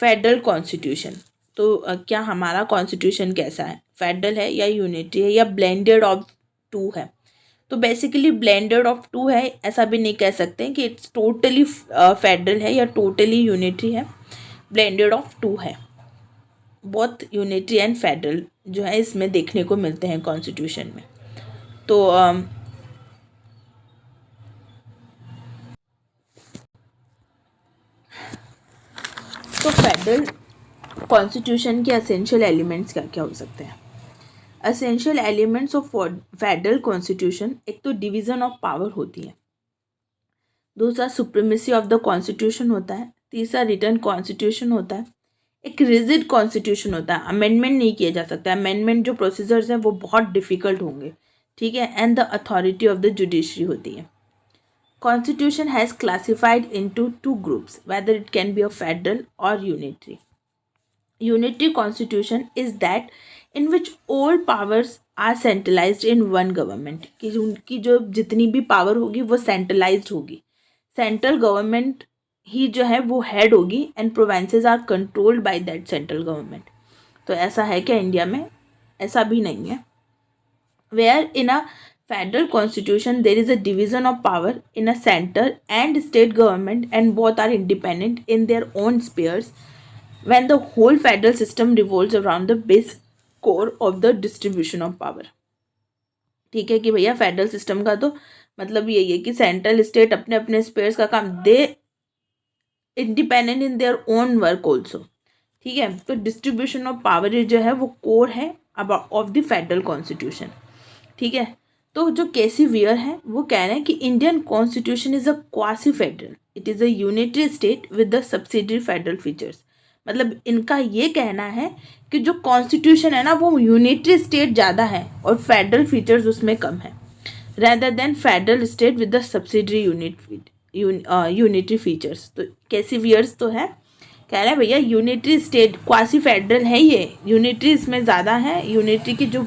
A: federal constitution. तो क्या हमारा कॉन्स्टिट्यूशन कैसा है? फेडरल है या यूनिटरी है या ब्लेंडेड ऑफ टू है। तो बेसिकली ब्लेंडेड ऑफ टू है, ऐसा भी नहीं कह सकते कि इट्स टोटली फेडरल है या टोटली यूनिटरी है, ब्लेंडेड ऑफ टू है। बहुत यूनिटरी एंड फेडरल जो है इसमें देखने को मिलते हैं कॉन्स्टिट्यूशन में। तो फेडरल कॉन्स्टिट्यूशन के असेंशियल एलिमेंट्स क्या क्या हो सकते हैं? Essential elements of federal constitution, एक तो डिवीज़न ऑफ पावर होती है, दूसरा सुप्रीमेसी ऑफ द कॉन्स्टिट्यूशन होता है, तीसरा रिटर्न कॉन्स्टिट्यूशन होता है, एक रिजिड कॉन्स्टिट्यूशन होता है, अमेंडमेंट नहीं किया जा सकता, अमेंडमेंट जो प्रोसीजर्स हैं वो बहुत डिफ़िकल्ट होंगे, ठीक है, and the authority of the judiciary होती है। Constitution has classified into two groups, whether it can be a federal or unitary. Unitary constitution is that in which all powers are centralized in one government, कि उनकी जो जितनी भी power होगी वो centralised होगी, सेंट्रल गवर्नमेंट ही जो है वो हेड होगी and provinces are controlled by that central government. तो ऐसा है क्या इंडिया में? ऐसा भी नहीं है। Where in a federal constitution there is a division of power in a center and state government, and both are independent in their own spheres when the whole federal system revolves around the base core of the distribution of power। ठीक है कि भैया federal system का तो मतलब यही है कि सेंट्रल स्टेट अपने अपने स्पेयर्स का काम, they independent in their own work also, ठीक है। तो डिस्ट्रीब्यूशन ऑफ पावर जो है वो कोर है ऑफ द फेडरल कॉन्स्टिट्यूशन, ठीक है। तो जो केसी वियर है वो कह रहे हैं कि Indian constitution is a quasi federal, it is a unitary state with the subsidiary federal features. मतलब इनका ये कहना है कि जो कॉन्स्टिट्यूशन है ना वो यूनिटरी स्टेट ज़्यादा है और फेडरल फीचर्स उसमें कम है, rather than federal state with the subsidiary unitary features. तो केसी वियर्स तो है, कह रहे हैं भैया यूनिटरी स्टेट क्वासी फेडरल है, ये यूनिटरी इसमें ज़्यादा है, यूनिटरी की जो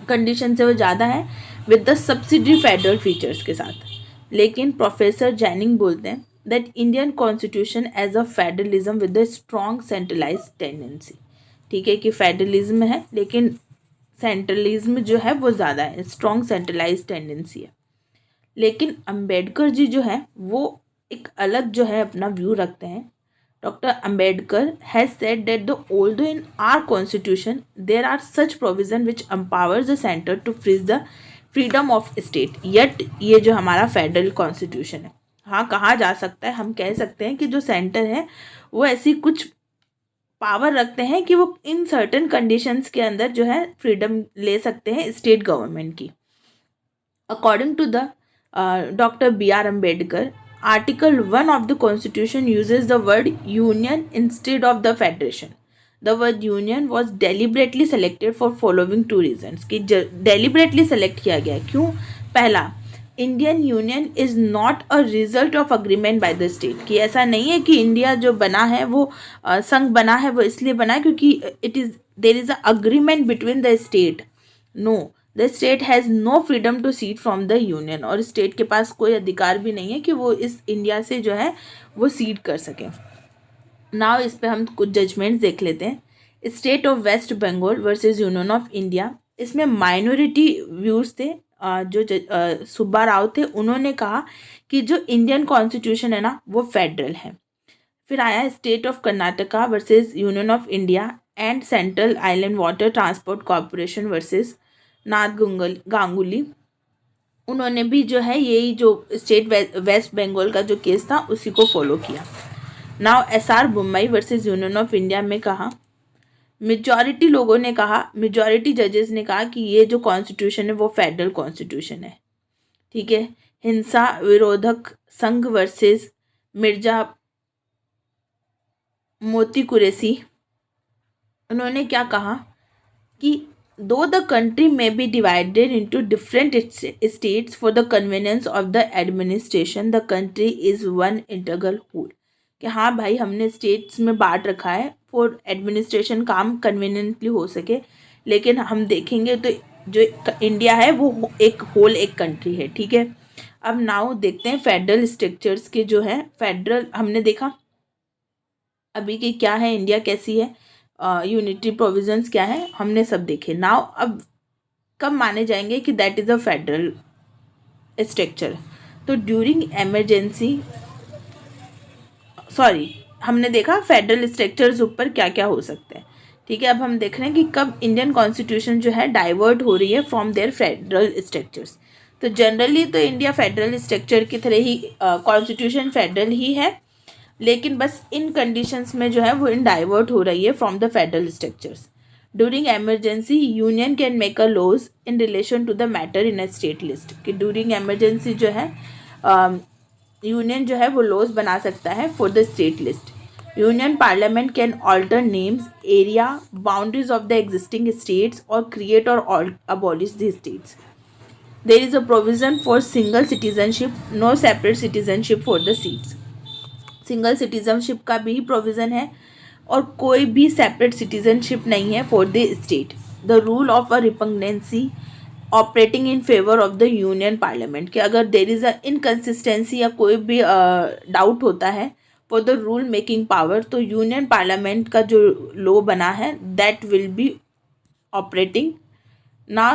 A: कंडीशन से वो ज़्यादा है with the subsidiary federal features के साथ। लेकिन प्रोफेसर जैनिंग बोलते हैं that Indian constitution as a federalism with the strong centralise tendency, ठीक है कि फेडरलिज्म है लेकिन सेंट्रलिज्म जो है वो ज़्यादा है, स्ट्रॉन्ग सेंट्रलाइज टेंडेंसी है। लेकिन अंबेडकर जी जो है वो एक अलग जो है अपना व्यू रखते हैं। Dr. Ambedkar has said that although in our constitution there are such provision which empowers the center to freeze the freedom of state, yet ये जो हमारा फेडरल कॉन्स्टिट्यूशन है, हाँ कहा जा सकता है, हम कह सकते हैं कि जो सेंटर है वो ऐसी कुछ पावर रखते हैं कि वो इन सर्टेन कंडीशंस के अंदर जो है फ्रीडम ले सकते हैं स्टेट गवर्नमेंट की। According to the doctor B R Ambedkar, Article 1 of the Constitution uses the word union instead of the federation. The word union was deliberately selected for following two reasons, कि deliberately select किया गया क्यों? पहला, Indian union is not a result of agreement by the state, कि ऐसा नहीं है कि इंडिया जो बना है वो संघ बना है वो इसलिए बना है क्योंकि it is there is a agreement between the state. No, the state has no freedom to secede from the union, और स्टेट के पास कोई अधिकार भी नहीं है कि वो इस इंडिया से जो है वो सीड कर सकें। नाउ इस पे हम कुछ जजमेंट्स देख लेते हैं। State of West Bengal versus union of India, इसमें माइनॉरिटी व्यूज़ थे। जो सुब्बा राव थे उन्होंने कहा कि जो इंडियन कॉन्स्टिट्यूशन है ना वो फेडरल है। फिर आया state of Karnataka versus union of India and central island water transport corporation versus Nath Ganguly, उन्होंने भी जो है यही जो स्टेट वेस्ट बंगाल का जो केस था उसी को फॉलो किया। Now SR Bommai versus union of India में कहा, मेजॉरिटी लोगों ने कहा, मेजॉरिटी जजेस ने कहा कि ये जो कॉन्स्टिट्यूशन है वो फेडरल कॉन्स्टिट्यूशन है, ठीक है। हिंसा विरोधक संघ वर्सेस मिर्जा मोती कुरैशी, उन्होंने क्या कहा कि though the country may be divided into different states for the convenience of the administration, the country is one integral whole, कि हाँ भाई हमने स्टेट्स में बांट रखा है फॉर एडमिनिस्ट्रेशन, काम कन्वीनियंटली हो सके, लेकिन हम देखेंगे तो जो इंडिया है वो एक होल एक कंट्री है, ठीक है। अब नाउ देखते हैं फेडरल स्ट्रक्चर्स के जो है, फेडरल हमने देखा अभी की क्या है, इंडिया कैसी है, यूनिटरी प्रोविजंस क्या है हमने सब देखे। नाउ अब कब माने जाएंगे कि that is a federal structure? तो ड्यूरिंग इमरजेंसी, सॉरी, हमने देखा फेडरल स्ट्रक्चर्स ऊपर क्या क्या हो सकते हैं। ठीक है, अब हम देख रहे हैं कि कब इंडियन कॉन्स्टिट्यूशन जो है डाइवर्ट हो रही है फ्रॉम देयर फेडरल स्ट्रक्चर्स। तो जनरली तो इंडिया फेडरल स्ट्रक्चर की तरह ही कॉन्स्टिट्यूशन फेडरल ही है, लेकिन बस इन कंडीशंस में जो है वो इन डाइवर्ट हो रही है from the federal structures. During emergency union can make a laws in relation to the matter in a state list, कि ड्यूरिंग एमरजेंसी जो है यूनियन जो है वो लॉज बना सकता है for the state list. Union parliament can alter names, area, boundaries of the existing states और क्रिएट और abolish the states. There is a provision for single citizenship, no separate citizenship for the seats. Single citizenship का भी provision है और कोई भी separate citizenship नहीं है for the state. The rule of a repugnancy operating in favour of the union parliament, कि अगर देर इज़ अ इनकन्सिस्टेंसी या कोई भी डाउट होता है for the rule making power, तो यूनियन पार्लियामेंट का जो लॉ बना है दैट विल बी ऑपरेटिंग। ना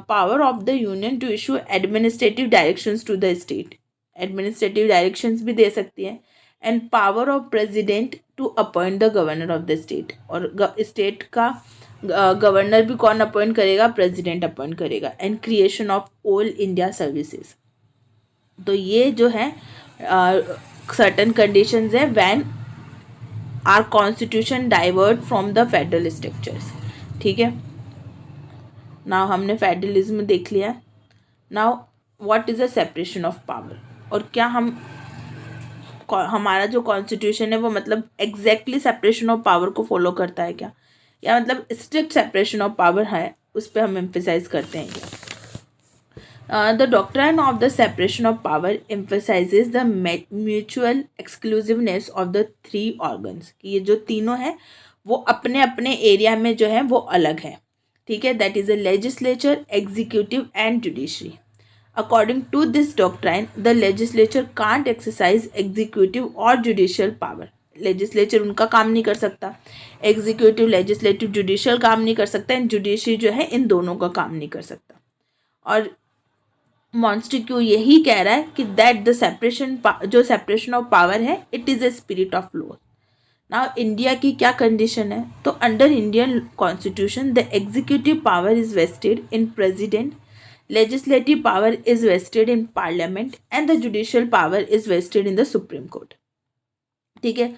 A: power of the union to issue administrative directions to the state, administrative directions भी दे सकती है। And power of president to appoint the governor of the state, और स्टेट का गवर्नर भी कौन अपॉइंट करेगा? प्रेसिडेंट अपॉइंट करेगा। And creation of all India services. तो ये जो है सर्टन कंडीशंस है when our constitution divert from the federal structures. ठीक है, नाउ हमने फेडरलिज्म देख लिया। Now what is a separation of power, और क्या हमारा जो कॉन्स्टिट्यूशन है वो मतलब एग्जैक्टली सेपरेशन ऑफ पावर को फॉलो करता है क्या, या मतलब स्ट्रिक्ट सेपरेशन ऑफ पावर है, उस पर हम एम्फेसाइज करते हैं। The doctrine of the separation of power emphasises the mutual exclusiveness of the three organs, कि ये जो तीनों हैं वो अपने अपने एरिया में जो है वो अलग है। ठीक है, that is a legislature, executive and judiciary. According to this doctrine, the legislature can't exercise executive or judicial power. Legislature उनका काम नहीं कर सकता, एग्जीक्यूटिव लेजिस्लेटिव जुडिशियल काम नहीं कर सकता, एंड जुडिशरी जो है इन दोनों का काम नहीं कर सकता। और मॉन्स्टिक्यू यही कह रहा है कि दैट द सेपरेशन, जो सेपरेशन ऑफ पावर है, it is a spirit of law. Now India की क्या कंडीशन है? तो under Indian constitution the executive power is vested in president, legislative power is vested in parliament, and the judicial power is vested in the supreme court. ठीक है,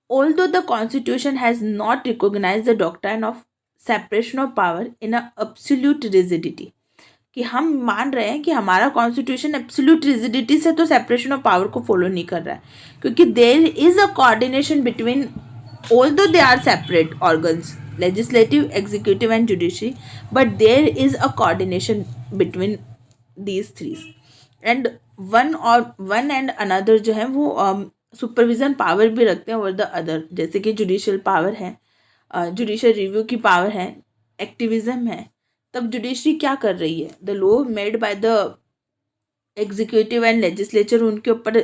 A: although the constitution has not recognized the doctrine of separation of power in a absolute rigidity, कि हम मान रहे हैं कि हमारा constitution absolute rigidity से तो सेपरेशन ऑफ पावर को फॉलो नहीं कर रहा है, क्योंकि there is a coordination between, although they are separate organs, legislative, executive and judiciary, but there is a coordination between these three, and one and another जो है वो सुपरविजन पावर भी रखते हैं ओवर द अदर। जैसे कि judicial power है, judicial review की पावर है, एक्टिविज्म है। तब जुडिशरी क्या कर रही है? The law made by the executive and legislature उनके ऊपर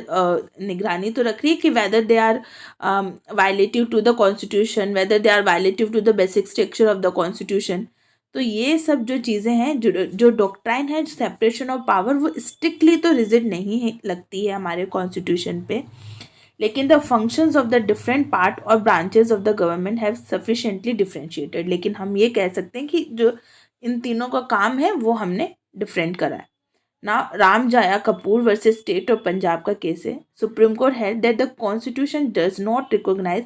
A: निगरानी तो रख रही है कि whether they are violative to the constitution, whether they are violative to the basic structure of the constitution. तो ये सब जो चीज़ें हैं, जो डॉक्ट्राइन है सेपरेशन ऑफ पावर, वो स्ट्रिक्टली तो रिजिड नहीं है, लगती है हमारे कॉन्स्टिट्यूशन पे, लेकिन the functions of the different part और branches of the government have sufficiently differentiated. लेकिन हम ये कह सकते हैं कि जो इन तीनों का काम है वो हमने डिफरेंट करा है ना। Ram Jawaya Kapur versus state of Punjab का केस है। Supreme court held that the constitution does not recognise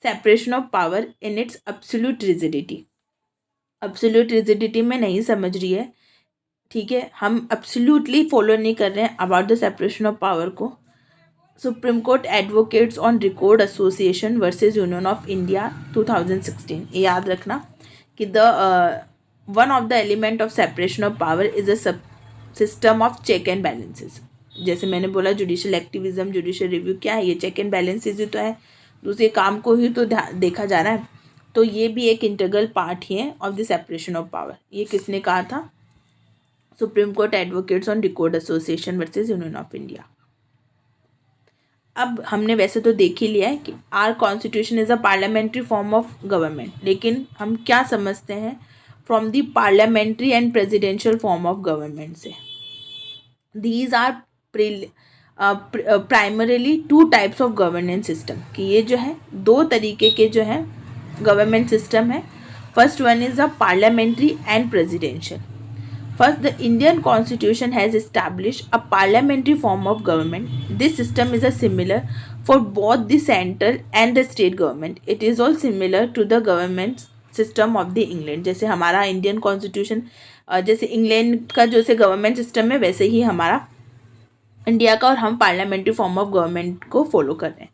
A: separation of power in its absolute rigidity. Absolute rigidity में नहीं समझ रही है। ठीक है, हम एब्सोल्यूटली फॉलो नहीं कर रहे हैं about the separation of power को। Supreme court advocates on record association versus union of India 2016, ये याद रखना कि the one of the element of separation of power is a system of check and balances. जैसे मैंने बोला judicial activism, judicial review क्या है? ये चेक एंड बैलेंसेस ही तो है, दूसरे काम को ही तो देखा जा रहा है। तो ये भी एक इंटीग्रल पार्ट ही है of the separation of power. ये किसने कहा था? Supreme court advocates on record association versus union of India. अब हमने वैसे तो देख ही लिया है कि our constitution is a parliamentary form of government, लेकिन हम क्या समझते हैं from the parliamentary and presidential form of government से? These are primarily two types of governance system, कि ये जो है दो तरीके के जो है गवर्नमेंट सिस्टम है. First one is a parliamentary and presidential. First, the Indian Constitution has established a parliamentary form of government. This system is a similar for both the central and the state government. It is all similar to the government system of the England. जैसे हमारा Indian constitution, जैसे England का जैसे government system है, वैसे ही हमारा India का, और हम पार्लियामेंट्री फॉर्म ऑफ गवर्नमेंट को फॉलो कर रहे हैं.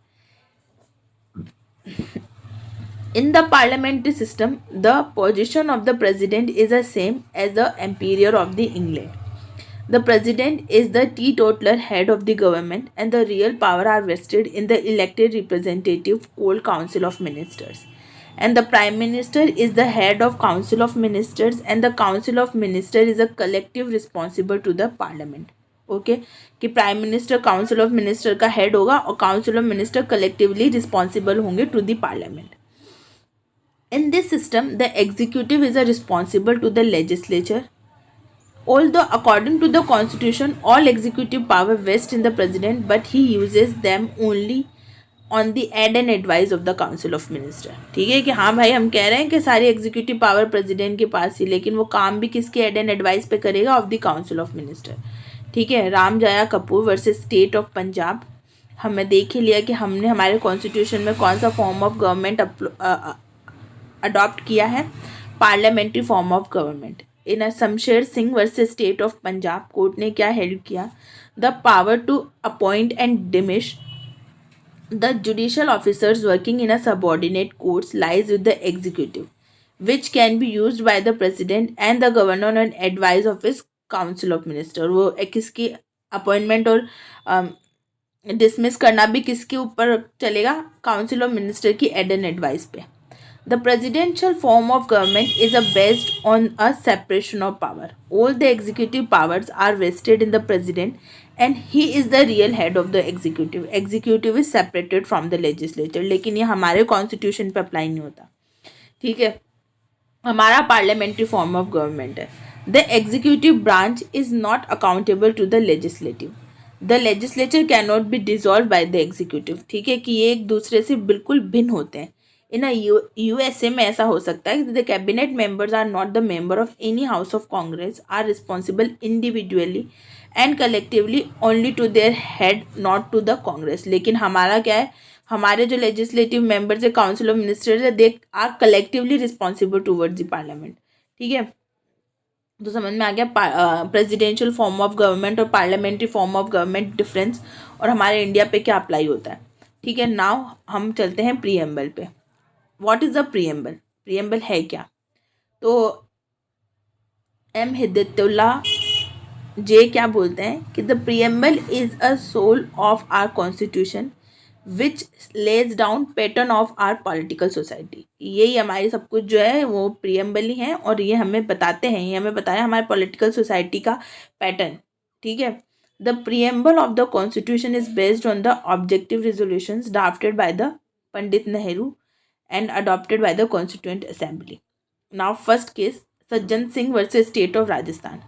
A: In the parliamentary system, the position of the president is the same as the emperor of the England. The president is the teetotaler head of the government, and the real power are vested in the elected representative called Council of Ministers. And the prime minister is the head of Council of Ministers, and the Council of Ministers is a collective responsible to the parliament. Okay कि prime minister council of minister का head होगा और council of minister collectively responsible होंगे to the parliament. In this system, the executive is responsible to the legislature. Although according to the constitution, all executive power vests in the president, but he uses them only on the aid and advice of the council of minister. ठीक है कि हाँ भाई, हम कह रहे हैं कि सारी एग्जीक्यूटिव पावर प्रेसिडेंट के पास ही, लेकिन वो काम भी किसके एड एंड एडवाइस पे करेगा? Of the council of minister. ठीक है. Ram Jaya Kapoor versus state of Punjab. हमें देख ही लिया कि हमने हमारे कॉन्स्टिट्यूशन में कौन सा फॉर्म ऑफ गवर्नमेंट अडॉप्ट किया है, parliamentary form of government. In Shamsher Singh versus state of Punjab, court ने क्या हेल्ड किया? The power to appoint and dismiss the judicial officers working in a subordinate courts lies with the executive, which can be used by the president and the governor on advice of his council of minister. वो किसकी appointment और dismiss करना भी किसके ऊपर चलेगा? Council of minister की add and advice पे. The presidential form of government is based on a separation of power. All the executive powers are vested in the president, and he is the real head of the executive. Executive is separated from the legislature. लेकिन ये हमारे constitution पे apply नहीं होता. ठीक है. हमारा parliamentary form of government है. The executive branch is not accountable to the legislative. The legislature cannot be dissolved by the executive. ठीक है कि ये एक दूसरे से बिल्कुल भिन्न होते हैं. इन यूएसए में ऐसा हो सकता है कि the cabinet members are not the member of any house of Congress, are responsible individually and collectively only to their head, not to the Congress. लेकिन हमारा क्या है? हमारे जो लेजिस्लेटिव मेंबर्स है, काउंसिल ऑफ मिनिस्टर्स है, they are collectively responsible towards the parliament. ठीक है. तो समझ में आ गया प्रेसिडेंशियल फॉर्म ऑफ गवर्नमेंट और parliamentary form of government difference, और हमारे इंडिया पे क्या अप्लाई होता है. ठीक है. नाउ हम चलते हैं प्रीएम्बल पे. What is the preamble? Preamble है क्या? तो एम हिदायतुल्ला जे क्या बोलते हैं कि the preamble is a soul of our constitution which lays down pattern of our political society. यही हमारी सब कुछ जो है वो प्रीएम्बल ही है, और ये हमें बताते हैं, ये हमें बताया हमारे पॉलिटिकल सोसाइटी का पैटर्न. ठीक है. The preamble of the constitution is based on the objective resolutions drafted by the Pandit Nehru and adopted by the Constituent Assembly. Now first case, Sajjan Singh versus state of Rajasthan.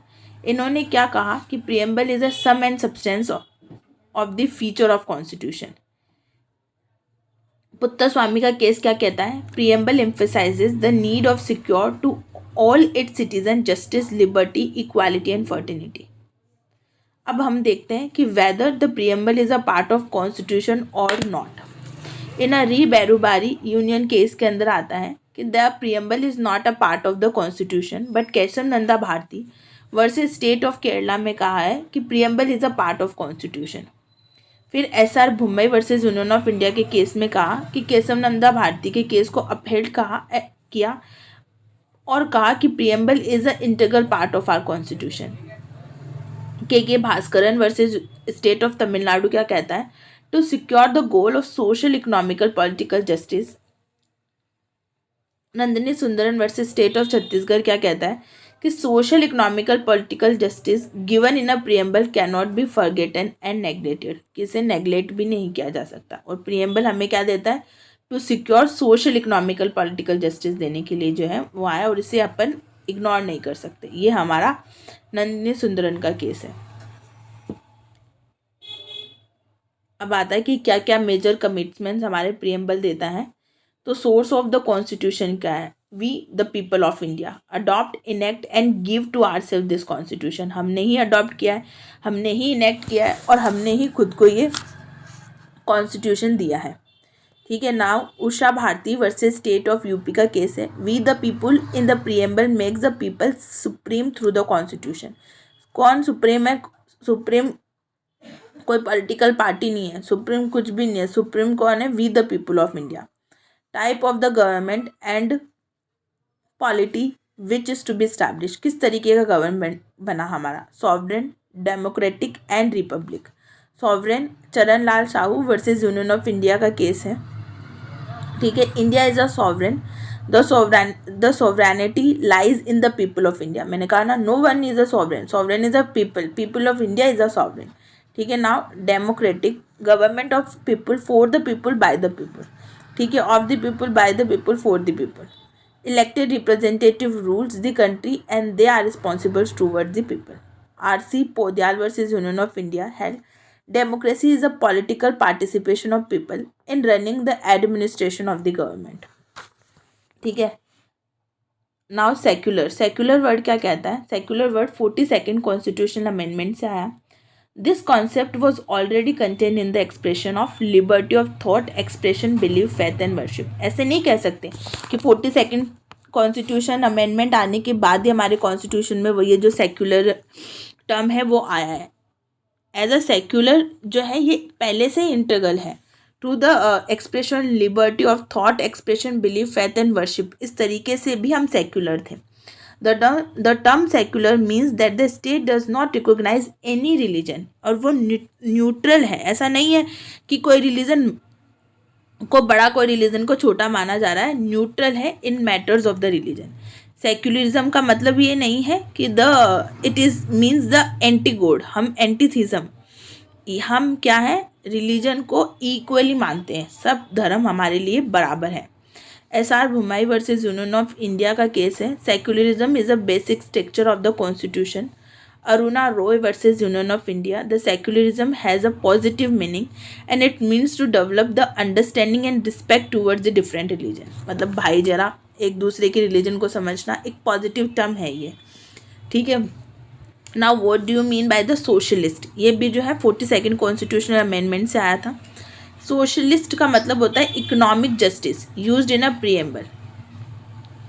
A: इन्होंने क्या कहा कि preamble is a sum and substance of the feature of constitution. Puttaswamy का case क्या कहता है? Preamble emphasises the need of secure to all its citizen justice, liberty, equality and fraternity. अब हम देखते हैं कि whether the preamble is a part of constitution और not. In a re Berubari union case के अंदर आता है कि the preamble is not a part of the constitution, but Kesavananda Bharati versus state of Kerala में कहा है कि preamble is a part of constitution. फिर एसआर भुम्बई वर्सेस यूनियन ऑफ इंडिया के केस में कहा कि केशव नंदा भारती के केस को अपहेल्ड किया और कहा कि preamble is a integral part of our constitution. K Bhaskaran versus state of Tamil Nadu क्या कहता है? To secure the goal of social, economical, political justice. Nandini Sundaran versus state of Chhattisgarh क्या कहता है कि social economical political justice given in a preamble can not be forgotten and neglected, किसे neglect भी नहीं किया जा सकता। और प्रियम्बल हमें क्या देता है, to secure social economical political justice देने के लिए जो है वो आया, और इसे अपन इग्नोर नहीं कर सकते। ये हमारा नंदिनी सुंदरन का केस है। अब आता है कि क्या क्या मेजर कमिटमेंट्स हमारे प्रियम्बल देता है। तो सोर्स ऑफ द कॉन्स्टिट्यूशन क्या है, we the people of India adopt, enact and give to our self this constitution. हमने ही अडॉप्ट किया है, हमने ही इनेक्ट किया है, और हमने ही खुद को ये कॉन्स्टिट्यूशन दिया है। ठीक है। Now Usha Bharati versus state of UP का केस है। We the people in the preamble makes the people supreme through the constitution. कौन सुप्रीम है? सुप्रीम कोई पॉलिटिकल पार्टी नहीं है, सुप्रीम कुछ भी नहीं है। सुप्रीम कौन है? We the people of India. Type of the government and polity which is to be established, किस तरीके का गवर्नमेंट बना हमारा? Sovereign, democratic and republic. Sovereign Charan Lal Sahu versus union of India का केस है। ठीक है। India is a sovereign, the sovereignty lies in the people of India. मैंने कहा ना, no one is a sovereign, sovereign is a people of India is a sovereign. ठीक है। Now democratic, government of people for the people by the people. ठीक है। Of the people by the people for the people. Elected representative rules the country and they are responsible towards the people. R C. Poudyal versus union of India held, democracy is a political participation of people in running the administration of the government। ठीक है। Now secular, secular word क्या कहता है? Secular word 42nd constitutional amendment से आया। This concept was already contain in the expression of liberty of thought, expression, believe, faith and worship. ऐसे नहीं कह सकते कि 42nd कॉन्स्टिट्यूशन अमेंडमेंट आने के बाद ही हमारे कॉन्स्टिट्यूशन में वो ये जो सेक्युलर टर्म है वो आया है। एज अ सेक्युलर जो है ये पहले से ही इंटीग्रल है to the expression liberty of thought, expression, believe, faith and worship. इस तरीके से भी हम सेक्युलर थे। The term secular means that the state does not recognise any religion, और वो न्यूट्रल है। ऐसा नहीं है कि कोई रिलीजन को बड़ा, कोई रिलीजन को छोटा माना जा रहा है। न्यूट्रल है in matters of the religion. Secularism का मतलब ये नहीं है कि it is means the anti god, हम एंटीथीज्म, हम क्या है, रिलीजन को इक्वली मानते हैं, सब धर्म हमारे लिए बराबर है। S R. Bommai versus union of India का केस है। Secularism is a basic structure of the constitution. Aruna Roy versus union of India, the secularism has a positive meaning and it means to develop the understanding and respect towards the different religion. मतलब भाई जरा एक दूसरे के religion को समझना, एक positive term है ये। ठीक है। Now what do you mean by the socialist? ये भी जो है 42nd कॉन्स्टिट्यूशनल अमेंडमेंट से आया था। सोशलिस्ट का मतलब होता है economic justice used in a preamble.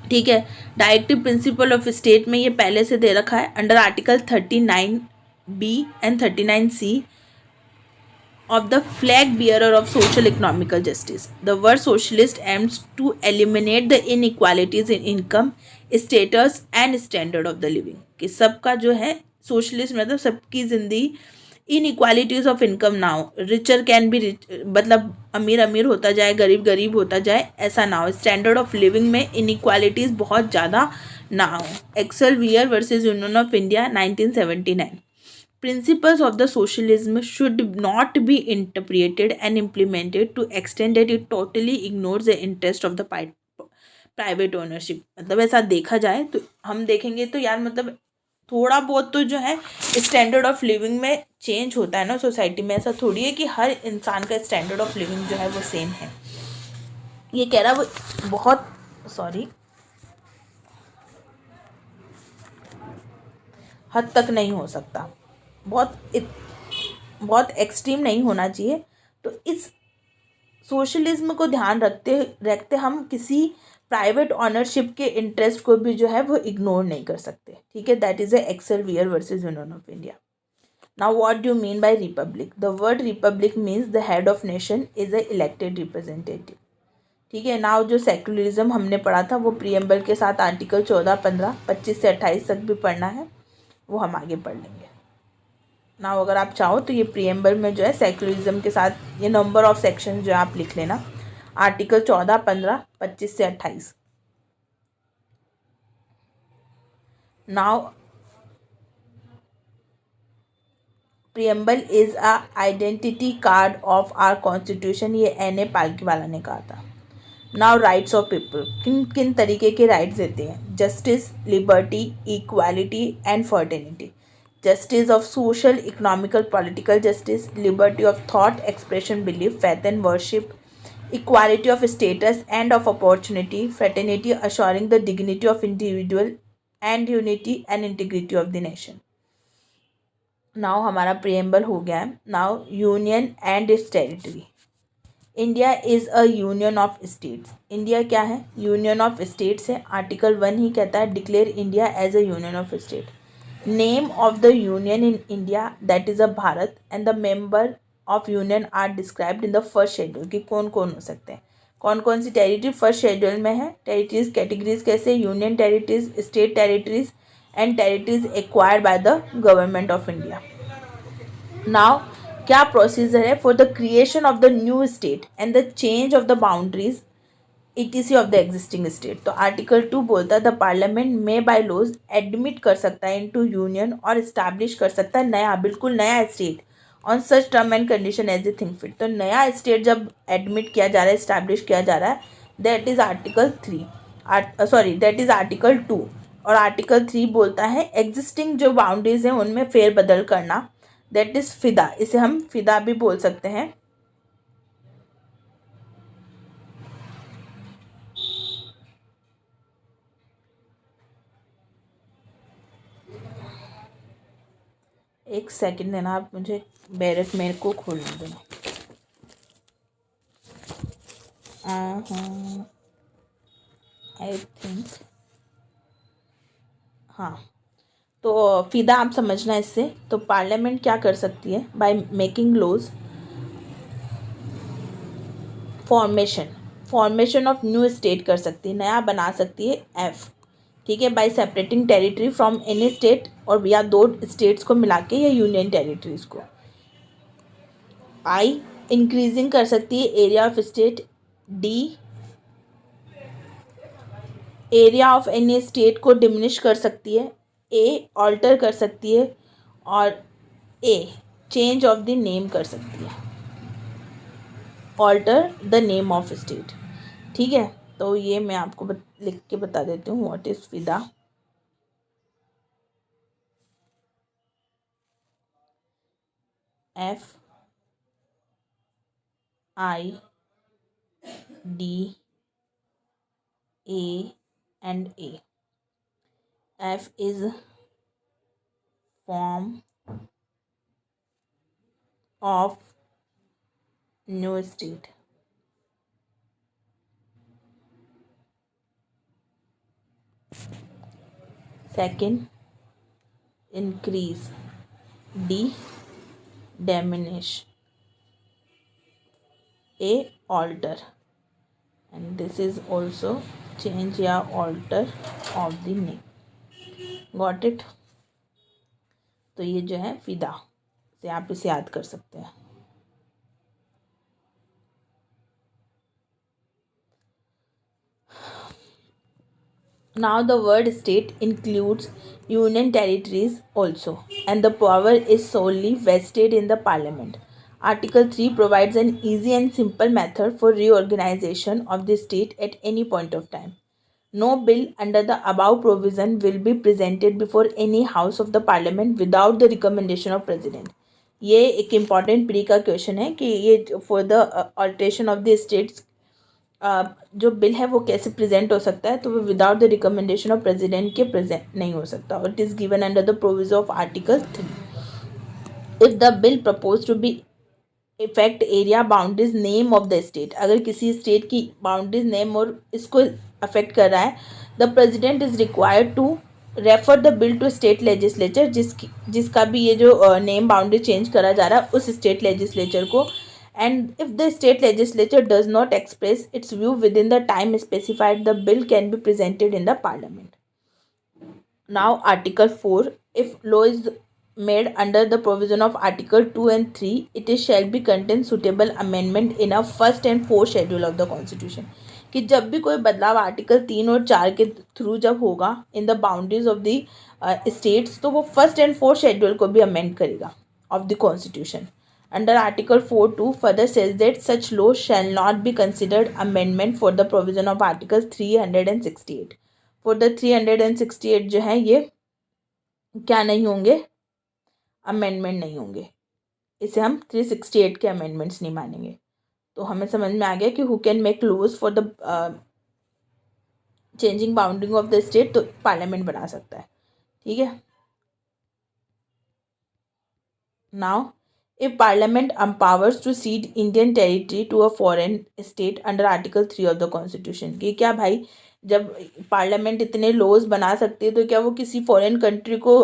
A: ठीक है। डायरेक्टिव प्रिंसिपल ऑफ स्टेट में ये पहले से दे रखा है under article 39B and 39C of the flag bearer of social economical justice. The word socialist aims to eliminate the inequalities in income, status and standard of the living। कि सबका जो है सोशलिस्ट मतलब सबकी जिंदगी इनइक्वालिटीज ऑफ इनकम ना हो, richer can be rich, मतलब अमीर अमीर होता जाए, गरीब गरीब होता जाए, ऐसा ना हो। स्टैंडर्ड ऑफ लिविंग में इनइक्वालिटीज बहुत ज़्यादा ना हो। Excel Wear versus union of India 1979। Principles of the socialism should not be interpreted and implemented to extent that it totally ignores the interest of the private ownership। मतलब ऐसा देखा जाए तो हम देखेंगे तो यार मतलब थोड़ा बहुत तो जो है स्टैंडर्ड ऑफ लिविंग में चेंज होता है ना सोसाइटी में। ऐसा थोड़ी है कि हर इंसान का स्टैंडर्ड ऑफ लिविंग जो है वो सेम है। ये कह रहा वो बहुत हद तक नहीं हो सकता, बहुत एक्सट्रीम नहीं होना चाहिए। तो इस सोशलिज्म को ध्यान रखते हम किसी प्राइवेट ऑनरशिप के इंटरेस्ट को भी जो है वो इग्नोर नहीं कर सकते। ठीक है। That is Excel Wear versus union of India. Now what do you mean by republic? The word republic means the head of nation is a elected representative. ठीक है। नाउ जो सेक्युलरिज्म हमने पढ़ा था वो प्रीएम्बल के साथ आर्टिकल 14, 15, 25 से 28 तक भी पढ़ना है, वो हम आगे पढ़ लेंगे। नाउ अगर आप चाहो तो ये प्रीएम्बल में जो है सेक्युलरिज्म के साथ ये नंबर ऑफ सेक्शन जो आप लिख लेना, आर्टिकल 14, 15, 25 से 28। Now preamble is a identity card of our constitution, ये एन ए पालकीवाला ने कहा था. नाउ राइट्स ऑफ पीपल, किन किन तरीके के राइट्स देते हैं? Justice, liberty, equality and fraternity. Justice of social, economical, political justice. Liberty of thought, expression, belief, faith and worship. Equality of status and of opportunity. Fraternity, assuring the dignity of individual and unity and integrity of the nation. Now हमारा preamble हो गया है. Now union and its territory. India is a union of states. India क्या है? Union of states है. Article 1 ही कहता है declare India as a union of state. Name of the union in India, that is a Bharat, and the member of union are described in the first schedule. कि कौन कौन हो सकते हैं, कौन कौन सी टेरिटरी फर्स्ट शेड्यूल में है. टेरिटरीज कैटेगरीज कैसे? Union territories, state territories and territories acquired by the government of India. Now क्या प्रोसीजर है for the creation of the new state and the change of the boundaries etc of the existing state. तो article 2 बोलता है the parliament में bye laws admit कर सकता है into union और इस्टेब्लिश कर सकता है नया, बिल्कुल नया state on such term and condition as a think fit. तो नया स्टेट जब एडमिट किया जा रहा है, इस्टेब्लिश किया जा रहा है, that is article 3, that is article 2. और आर्टिकल 3 बोलता है एग्जिस्टिंग जो बाउंड्रीज हैं उनमें फेरबदल करना, दैट इज फिदा. इसे हम फिदा भी बोल सकते हैं. एक सेकंड देना आप मुझे, बैरक मेरे को खोलने देना. आई थिंक हाँ. तो फिदा आप समझना इससे. तो पार्लियामेंट क्या कर सकती है? By making laws, formation of new state कर सकती है, नया बना सकती है. एफ, ठीक है. Bye separating territory from any state, और या दो स्टेट्स को मिला के या यूनियन टेरिटरीज को. आई, इंक्रीजिंग कर सकती है area of state. D, area of any state को डिमिनिश कर सकती है. ए, ऑल्टर कर सकती है. और A, change of the name कर सकती है, alter the name of state. ठीक है. तो ये मैं आपको लिख के बता देती हूँ व्हाट इज फिदा. F I D A and A. F is form of new state. Second, increase. D, diminish. A, alter. And this is also change या alter of the name. Got it? तो ये जो है फिदा से आप इसे याद कर सकते हैं. Now the word state includes union territories also, and the power is solely vested in the parliament. Article 3 provides an easy and simple method for reorganization of the state at any point of time. No bill under the above provision will be presented before any house of the parliament without the recommendation of president. ये एक important pre का question है कि ये for the alteration of the states जो bill है वो कैसे प्रेजेंट हो सकता है. तो वो without the recommendation of president के प्रेजेंट नहीं हो सकता. It is given under the provision of article 3. If the bill propose to be effect area boundaries name of the state, अगर किसी स्टेट की बाउंड्रीज नेम और इसको अफेक्ट कर रहा है, the president is required to refer the bill to state legislature, जिसका भी ये जो नेम बाउंड्री चेंज करा जा रहा है उस स्टेट लेजिस्लेचर को. And if the state legislature does not express its view within the time specified, the bill can be presented in the parliament. Now Article 4, if law is made under the provision of Article 2 and 3, it is shall be contain suitable amendment in a first and fourth schedule of the constitution. कि जब भी कोई बदलाव article 3 और 4 के through जब होगा in the boundaries of the states, तो वो फर्स्ट एंड फोर्थ शेड्यूल को भी अमेंड करेगा of the constitution. Under Article 4(2) further says that such laws shall not be considered amendment for the provision of Article 368. For the 368 जो है ये क्या नहीं होंगे, अमेंडमेंट नहीं होंगे. इसे हम 368 के अमेंडमेंट्स नहीं मानेंगे. तो हमें समझ में आ गया कि who can make laws for the changing boundary of the state, तो पार्लियामेंट बना सकता है. ठीक है. Now if parliament empowers to cede Indian territory to a foreign state under article 3 of the constitution, कि क्या भाई जब पार्लियामेंट इतने लॉज बना सकती है तो क्या वो किसी फॉरेन कंट्री को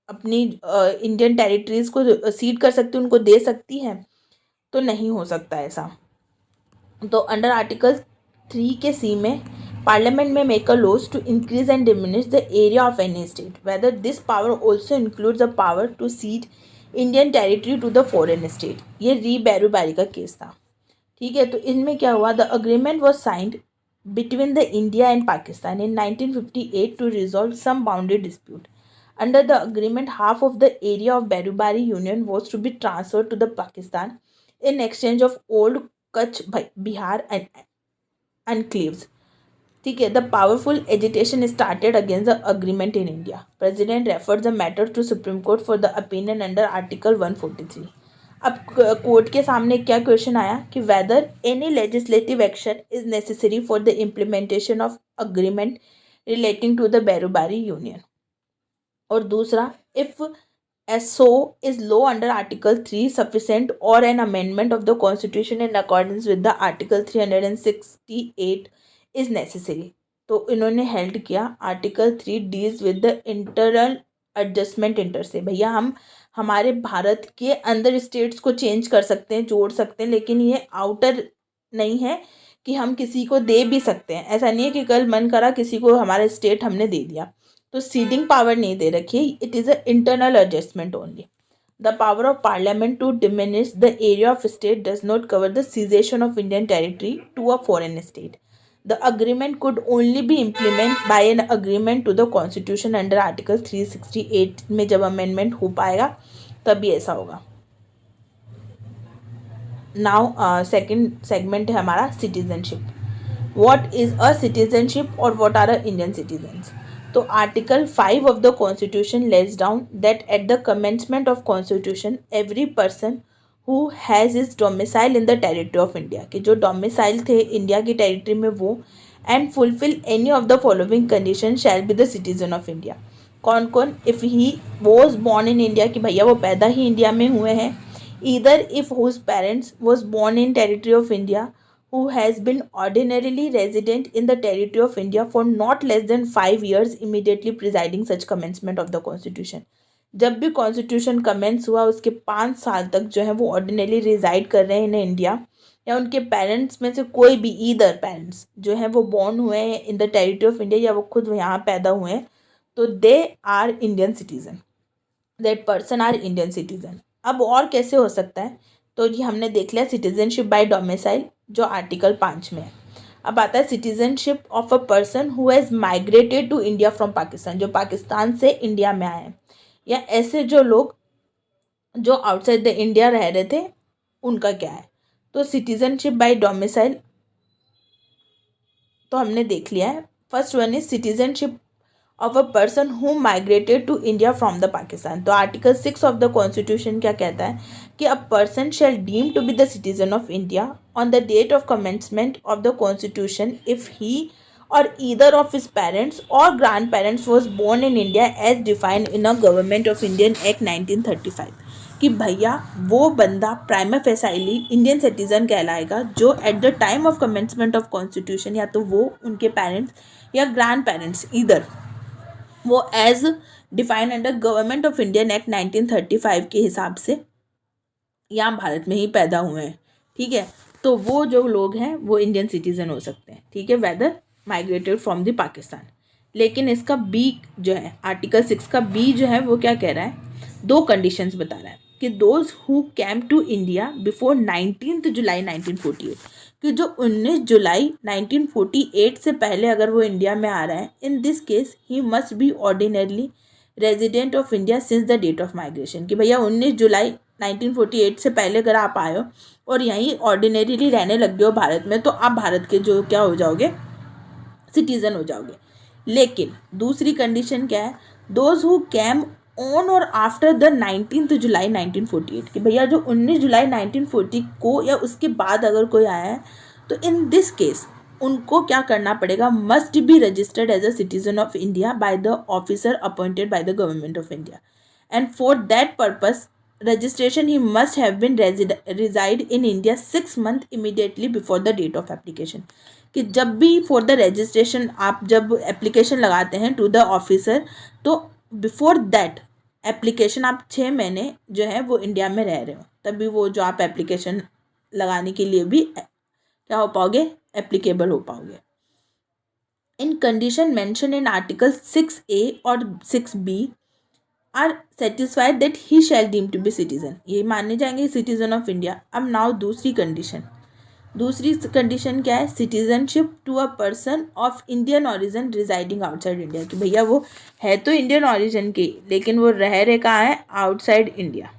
A: अपनी इंडियन टेरिटरीज को सीड कर सकती है, उनको दे सकती है? तो नहीं हो सकता ऐसा. तो अंडर आर्टिकल 3 के सी में पार्लियामेंट में make a laws to increase and diminish the area of any state, whether this power also includes the power to cede Indian territory to the foreign state. ये री बैरूबारी का case था. ठीक है. तो इनमें क्या हुआ, the agreement was signed between the India and Pakistan in 1958 to resolve some boundary dispute. Under the agreement half of the area of Berubari union was to be transferred to the Pakistan in exchange of old Cooch Behar and enclaves. ठीक है. The powerful agitation started against the agreement in India. President referred the matter to supreme court for the opinion under article 143. अब court के सामने क्या question आया कि whether any legislative action is necessary for the implementation of agreement relating to the Berubari union. और दूसरा, if SO is law under Article 3 sufficient or an amendment of the Constitution in accordance with the Article 368 is necessary. तो इन्होंने held किया article 3 deals with the internal adjustment inter से. भैया हम हमारे भारत के अंदर स्टेट्स को चेंज कर सकते हैं, जोड़ सकते हैं, लेकिन ये आउटर नहीं है कि हम किसी को दे भी सकते हैं. ऐसा नहीं है कि कल मन करा किसी को हमारा स्टेट हमने दे दिया, तो सीडिंग पावर नहीं दे रखी. It is a internal adjustment only. The power of parliament to diminish the area of state does not cover the cessation of Indian territory to a foreign state. The agreement could only be implement by an agreement to the constitution under article 368 में जब amendment हो पाएगा तभी ऐसा होगा. Now second segment है हमारा citizenship. What is a citizenship और what are a Indian citizens. तो article 5 of the constitution lets down that at the commencement of constitution every person who has is domicile in the territory of India, कि जो domicile थे India की territory में वो, and fulfil any of the following condition shall be the citizen of India. कौन कौन? If he was born in India, कि भैया वो पैदा ही इंडिया में हुए हैं. Either if whose parents was born in territory of India, who has been ordinarily resident in the territory of India for not less than 5 years immediately preceding such commencement of the constitution. जब भी constitution commence हुआ उसके 5 साल तक जो है वो ordinary resided कर रहे हैं इन इंडिया, या उनके पेरेंट्स में से कोई भी ईदर पेरेंट्स जो हैं वो बॉर्न हुए हैं in the territory of India या वो खुद यहाँ पैदा हुए हैं, तो they are Indian citizen. That person are Indian citizen. अब और कैसे हो सकता है, तो ये हमने देख लिया सिटीजनशिप बाय डोमिसाइल जो आर्टिकल 5 में है. अब आता है citizenship of a person who has migrated to India from Pakistan, जो पाकिस्तान से इंडिया में आए हैं, या ऐसे जो लोग जो आउटसाइड द इंडिया रह रहे थे उनका क्या है. तो सिटीजनशिप बाय डोमिसाइल तो हमने देख लिया है. First one is citizenship of a person who migrated to India from the Pakistan. तो आर्टिकल 6 ऑफ द कॉन्स्टिट्यूशन क्या कहता है कि a person shall deem to be the citizen of India on the date of commencement of the constitution if he और either of his parents और grandparents was born in India as defined in a government of Indian act 1935. कि भैया वो बंदा prima फेसाइली Indian citizen कहलाएगा जो at the time of commencement of constitution या तो वो उनके पेरेंट्स या ग्रैंड पेरेंट्स ईदर वो as defined under government of Indian act 1935 के हिसाब से यहाँ भारत में ही पैदा हुए हैं. ठीक है. तो वो जो लोग हैं वो इंडियन सिटीजन हो सकते हैं. ठीक है. Whether migrated from the Pakistan. लेकिन इसका बी जो है आर्टिकल 6 का बी जो है वो क्या कह रहा है, 2 कंडीशंस बता रहा है. कि those who came to India before 19 July 1948, कि जो 19 जुलाई 1948 से पहले अगर वो इंडिया में आ रहा है, in this case he must be ordinarily resident of India since the date of migration, कि भैया 19 जुलाई 1948 से पहले अगर आप आए हो और यहीं ऑर्डिनरीली रहने लग गए हो भारत में, तो आप भारत के जो क्या हो जाओगे, सिटीज़न हो जाओगे। लेकिन दूसरी कंडीशन क्या है, दोज हु कैम ऑन और आफ्टर द 19 जुलाई 1948, कि भैया जो 19 जुलाई 1940 को या उसके बाद अगर कोई आया है, तो इन दिस केस उनको क्या करना पड़ेगा, must be registered as a citizen of India by the officer appointed by the government of India, and for that purpose registration he must have been reside in India 6 months immediately before the date of application, कि जब भी for the registration आप जब application लगाते हैं to the officer, तो before that application आप 6 महीने जो है वो इंडिया में रह रहे हो, तभी वो जो आप एप्लीकेशन लगाने के लिए भी क्या हो पाओगे, एप्लीकेबल हो पाओगे। In condition mention in article 6A और 6B are satisfied that he shall deem to be citizen, ये माने जाएंगे सिटीजन ऑफ इंडिया। अब नाउ दूसरी कंडीशन क्या है, citizenship to a person of Indian origin residing outside India, कि भैया वो है तो इंडियन ऑरिजिन की लेकिन वो रह रहे कहाँ है, आउटसाइड इंडिया,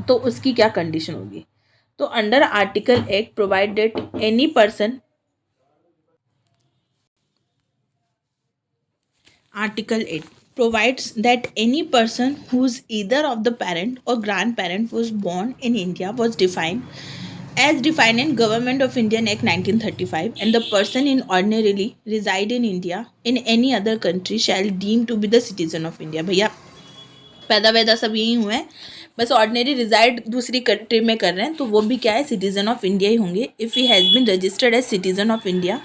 A: तो उसकी क्या कंडीशन होगी। तो under article 8 provide that any person, article 8 provides that any person whose either of the parent or grandparent was born in India was defined as defined in Government of Indian Act 1935, and the person in ordinarily reside in India in any other country shall deem to be the citizen of India। भैया पैदा वैदा सब यही हुए हैं, बस ordinary resided दूसरी country में कर रहे हैं, तो वो भी क्या है, सिटीजन ऑफ इंडिया ही होंगे if he has been registered as citizen of India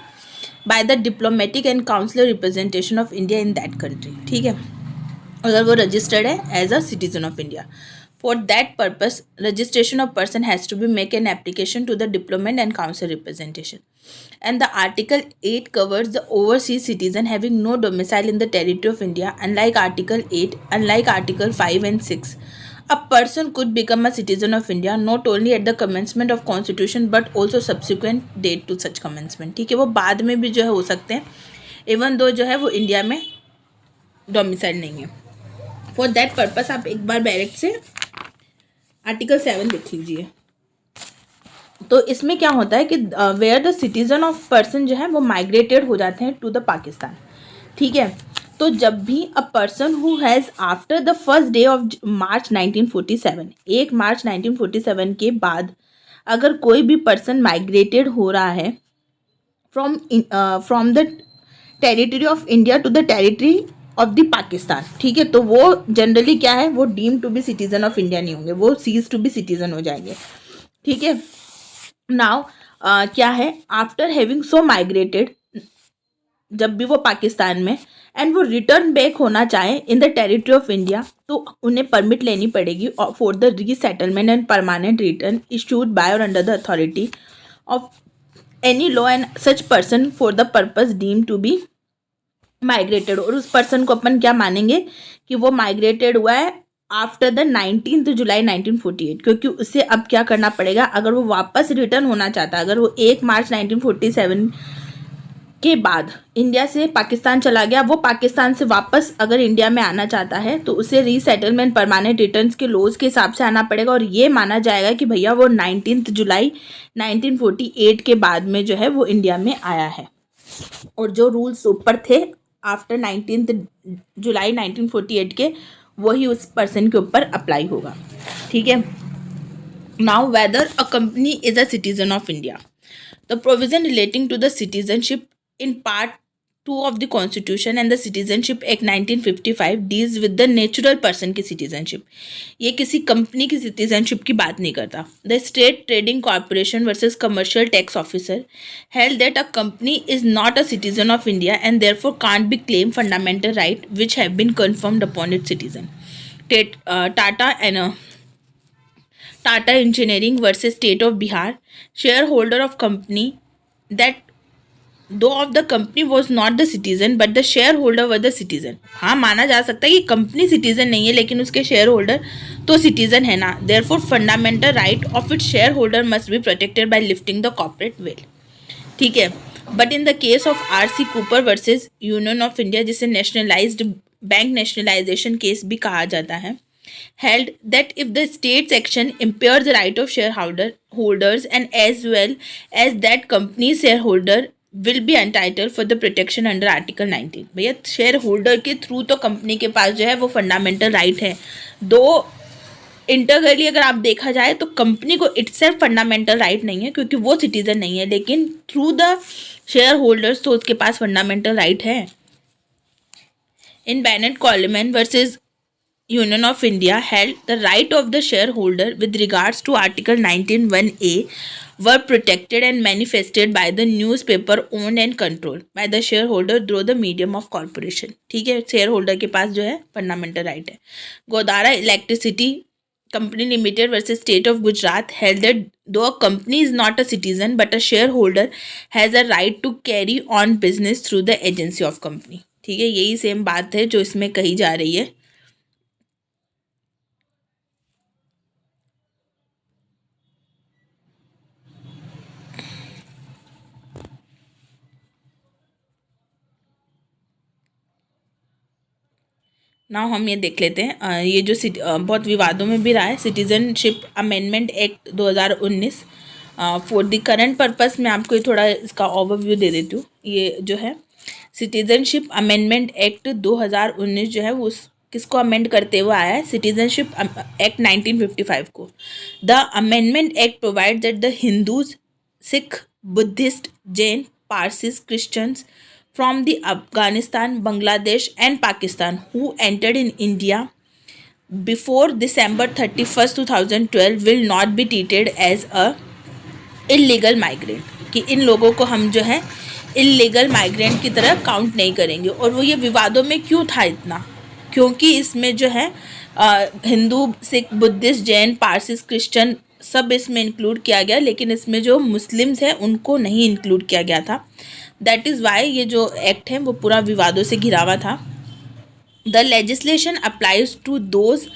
A: by the diplomatic and consular representation of India in that country. ठीक है, अगर वो रजिस्टर्ड है as a citizen of India. For that purpose registration of person has to be make an application to the diplomat and council representation, and the article 8 covers the overseas citizen having no domicile in the territory of India, unlike article 5 and 6. A person could become a citizen of India not only at the commencement of constitution but also subsequent date to such commencement। ठीक है, वो बाद में भी जो है हो सकते हैं, इवन दो जो है वो इंडिया में डोमिसाइल नहीं है। फॉर दैट पर्पस आप एक बार डायरेक्ट से आर्टिकल 7 लिख लीजिए। तो इसमें क्या होता है कि where the citizen of person जो है वो माइग्रेटेड हो जाते हैं टू द पाकिस्तान। ठीक है, तो जब भी अ person who has after the first day of March 1947, 1 मार्च 1947 के बाद अगर कोई भी पर्सन माइग्रेटेड हो रहा है from the territory of India to the territory of the Pakistan, ठीक है, तो वो जनरली क्या है, वो deem to be citizen of India नहीं होंगे, वो सीज टू बी सिटीजन हो जाएंगे। ठीक है, नाउ क्या है, आफ्टर हैविंग सो माइग्रेटेड, जब भी वो पाकिस्तान में एंड वो रिटर्न बैक होना चाहे in the territory of India, तो उन्हें परमिट लेनी पड़ेगी for the resettlement and permanent return issued by or under the authority of any law and such person for the purpose deem to be migrated. और उस person को अपन क्या मानेंगे कि वो माइग्रेटेड हुआ है आफ्टर द 19 जुलाई 1948, क्योंकि उससे अब क्या करना पड़ेगा, अगर वो वापस रिटर्न होना चाहता है, अगर वो 1 मार्च 1947 के बाद इंडिया से पाकिस्तान चला गया, वो पाकिस्तान से वापस अगर इंडिया में आना चाहता है तो उसे रीसेटलमेंट परमानेंट रिटर्न्स के लॉज के हिसाब से आना पड़ेगा, और ये माना जाएगा कि भैया वो 19 जुलाई 1948 के बाद में जो है वो इंडिया में आया है, और जो रूल्स ऊपर थे आफ्टर 19 जुलाई 1948 के, वही उस पर्सन के ऊपर अप्लाई होगा। ठीक है, now whether a company is a citizen of India, the provision relating to the citizenship in part 2 of the constitution and the citizenship act 1955 deals with the natural person की citizenship, ये किसी कंपनी की citizenship की बात नहीं करता। The state trading corporation versus commercial tax officer held that a company is not a citizen of India and therefore can't be claim fundamental right which have been confirmed upon its citizen. Tata Engineering versus State of Bihar, shareholder of company that दो of the company was not the citizen but the share holder were the citizen. हाँ, माना जा सकता है कि company citizen नहीं है लेकिन उसके शेयर होल्डर तो सिटीजन है ना। Therefore fundamental right of its share holder must be protected by lifting the corporate veil. ठीक है, but in the case of RC. Cooper versus union of India, जिसे नेशनलाइज्ड बैंक नेशनलाइजेशन केस भी कहा जाता है, held that if the state's action impairs the right of shareholders and as well as that company's shareholder will be entitled for the protection under article 19। भैया share holder के through तो company के पास जो है वो फंडामेंटल राइट है। दो internally अगर आप देखा जाए तो कंपनी को इटसेल्फ फंडामेंटल राइट नहीं है क्योंकि वो सिटीजन नहीं है, लेकिन थ्रू द शेयर होल्डर्स तो उसके पास फंडामेंटल राइट है। In Bennett Coleman versus Union of India held the right of the shareholder with regards to Article 19(1)(a) were protected and manifested by the newspaper owned and controlled by the shareholder through the medium of corporation। ठीक है, share holder के पास जो है fundamental right है। Godara electricity company limited versus state of Gujarat held that though a company is not a citizen but a shareholder has a right to carry on business through the agency of company। ठीक है, यही same बात है जो इसमें कही जा रही है। नाउ हम ये देख लेते हैं, ये जो बहुत विवादों में भी रहा है, citizenship amendment act 2019। For the current purpose मैं आपको ये थोड़ा इसका ओवरव्यू दे देती हूँ। ये जो है सिटीजनशिप अमेंडमेंट एक्ट 2019 जो है वो किसको अमेंड करते हुए आया है, सिटीजनशिप एक्ट 1955 को। The amendment act provide that the Hindus, Sikh, Buddhist, Jain, Parsis, Christians from the Afghanistan, Bangladesh and Pakistan who entered in India before December 31st 2012 will not be treated as a illegal migrant। कि इन लोगों को हम जो है illegal migrant की तरह count नहीं करेंगे। और वो ये विवादों में क्यों था इतना, क्योंकि इसमें जो है हिंदू, सिख, बुद्धिस्ट, जैन, पारसीज, क्रिश्चियन सब इसमें इंक्लूड किया गया, लेकिन इसमें जो मुस्लिम्स हैं उनको नहीं इंक्लूड किया गया था। दैट इज़ वाई ये जो एक्ट है वो पूरा विवादों से घिरा हुआ था। The legislation applies to those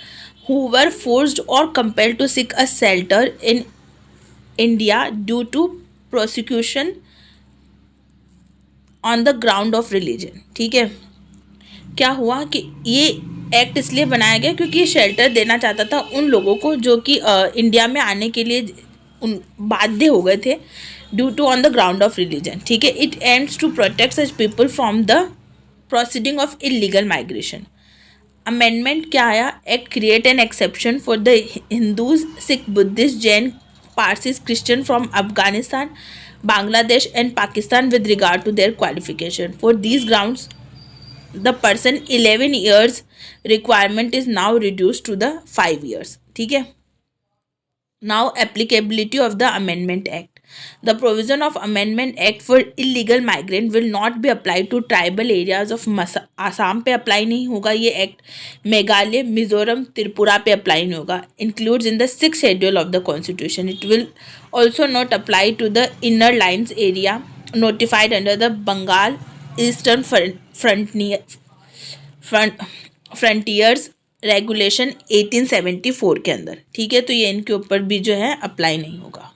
A: who were forced or compelled to seek a shelter in India due to prosecution on the ground of religion. ठीक है, क्या हुआ कि ये एक्ट इसलिए बनाया गया क्योंकि ये शेल्टर देना चाहता था उन लोगों को जो कि इंडिया में आने के लिए बाध्य हो गए थे due to on the ground of religion. ठीक है, it aims to protect such people from the proceeding of illegal migration. Amendment क्या आया, act create an exception for the Hindus, Sikh, Buddhist, Jain, Parsis, Christian from Afghanistan, Bangladesh and Pakistan with regard to their qualification. For these grounds the person 11 years requirement is now reduced to the 5 years। ठीक है, now applicability of the amendment act, the provision of amendment act for illegal migrant will not be applied to tribal areas of Assam पे apply नहीं होगा ये act, Meghalaya, Mizoram, Tripura पे apply नहीं होगा, includes in the 6th schedule of the constitution। it will also not apply to the inner lines area notified under the Bengal eastern frontiers regulation 1874 के अंदर। ठीक है, तो ये इनके ऊपर भी जो है अप्लाई नहीं होगा।